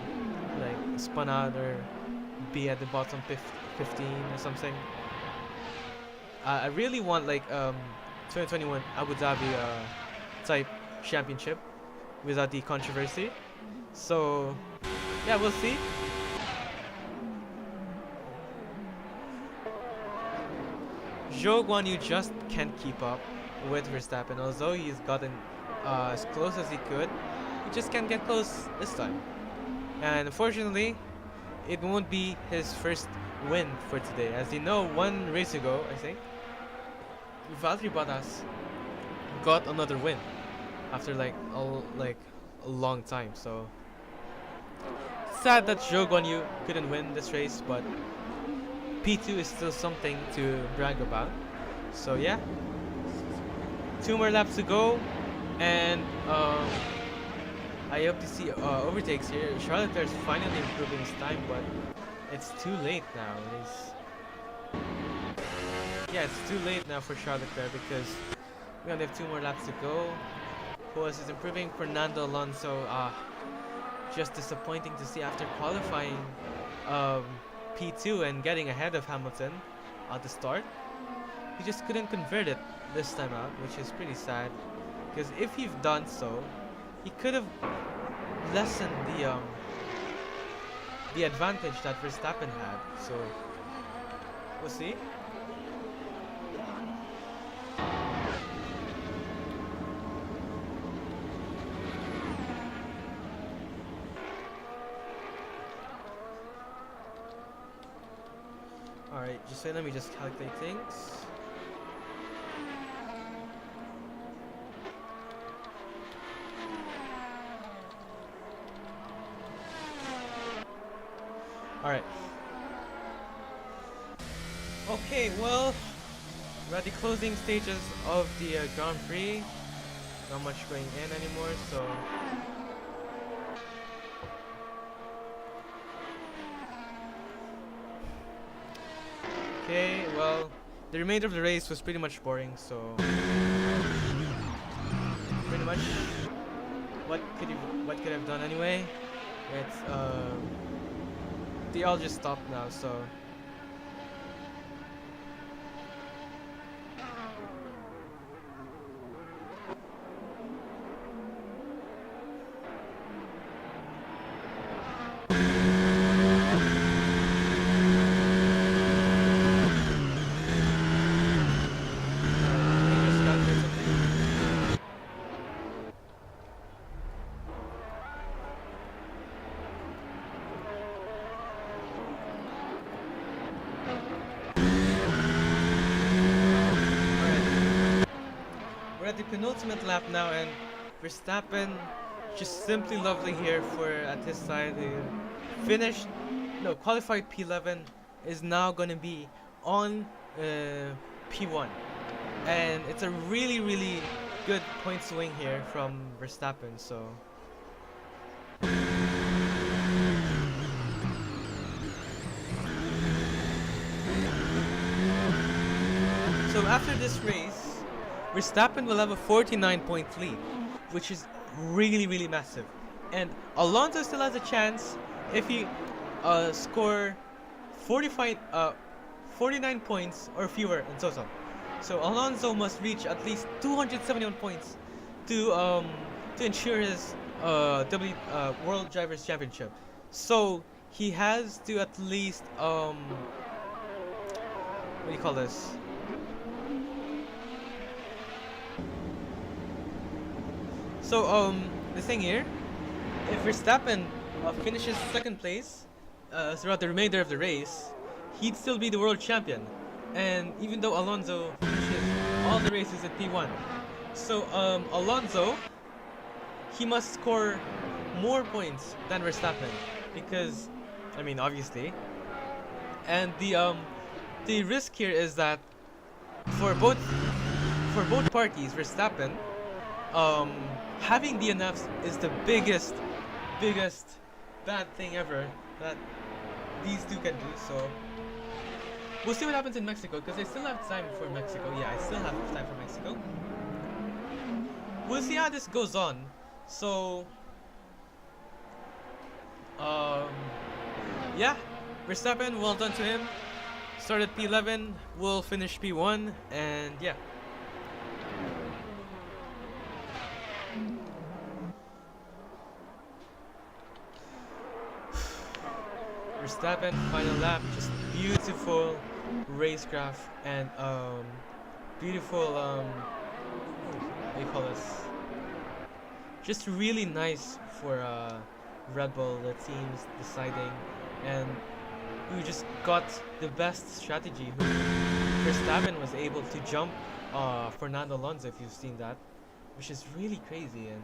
like spun out or be at the bottom 15 or something. I really want like 2021 Abu Dhabi type championship without the controversy. So yeah, we'll see. Zhou Guanyu just can't keep up with Verstappen, although he's gotten as close as he could. He just can't get close this time. And unfortunately, it won't be his first win for today. As you know, one race ago, I think, Valtteri Bottas got another win after like a long time. So sad that Zhou Guanyu couldn't win this race, but P2 is still something to brag about. So yeah, 2 more laps to go, and I hope to see overtakes here. Charles Leclerc is finally improving his time, but it's too late now. It's too late now for Charles Leclerc because we only have 2 more laps to go. Who else is improving? Fernando Alonso. Just disappointing to see after qualifying P2 and getting ahead of Hamilton at the start. He just couldn't convert it this time out, which is pretty sad. Because if he'd done so, he could have lessened the advantage that Verstappen had. So we'll see. Alright, let me just calculate things. Alright. Okay, well, we're at the closing stages of the Grand Prix. Not much going in anymore, so okay, well, the remainder of the race was pretty much boring, so pretty much what could have done anyway? It's they all just stopped now, so we're at the penultimate lap now, and Verstappen just simply lovely here for at his side. Qualified P11 is now going to be on P1, and it's a really good point swing here from Verstappen. So after this race, Verstappen will have a 49-point lead, which is really massive. And Alonso still has a chance if he score 49 points or fewer in total. So Alonso must reach at least 271 points to ensure his World Drivers' Championship. So he has to at least what do you call this? So the thing here, if Verstappen finishes second place throughout the remainder of the race, he'd still be the world champion. And even though Alonso finishes all the races at P1, so Alonso, he must score more points than Verstappen, because I mean obviously. And the risk here is that for both parties, Verstappen um, having DNFs is the biggest bad thing ever that these two can do. So we'll see what happens in Mexico, because I still have time for Mexico. Yeah, I still have time for Mexico. We'll see how this goes on. So, um, yeah, Verstappen, well done to him. Started P11, will finish P1, and yeah. Verstappen, final lap, just beautiful racecraft and beautiful what do you call this? Just really nice for Red Bull, the teams deciding, and who just got the best strategy. Who Verstappen was able to jump Fernando Alonso, if you've seen that, which is really crazy. And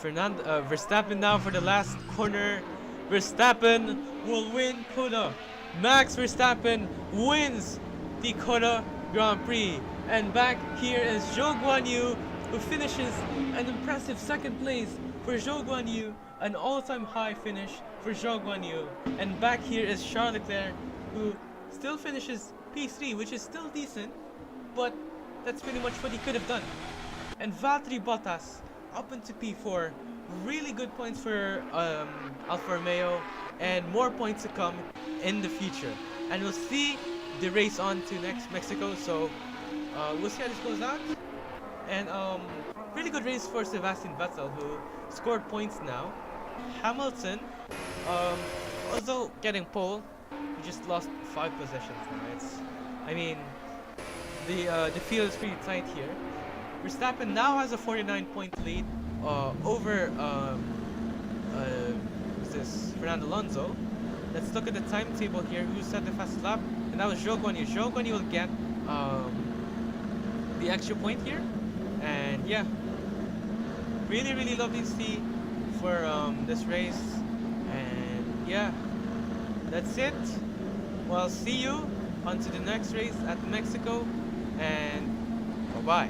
Verstappen now for the last corner. Verstappen will win Cota. Max Verstappen wins the Cota Grand Prix. And back here is Zhou Guanyu, who finishes an impressive second place for Zhou Guanyu, an all-time high finish for Zhou Guanyu. And back here is Charles Leclerc, who still finishes P3, which is still decent, but that's pretty much what he could have done. And Valtteri Bottas up into P4. Really good points for Alfa Romeo, and more points to come in the future. And we'll see the race on to next Mexico, so we'll see how this goes out. And really good race for Sebastian Vettel, who scored points now. Hamilton, although getting pole, he just lost 5 possessions now. I mean, the field is pretty tight here. Verstappen now has a 49-point lead over Fernando Alonso. Let's look at the timetable here. Who set the fastest lap? And that was Zhou Guanyu. Zhou Guanyu will get the extra point here. And yeah, really lovely to see for this race. And yeah, that's it. Well, see you on to the next race at Mexico. And bye-bye.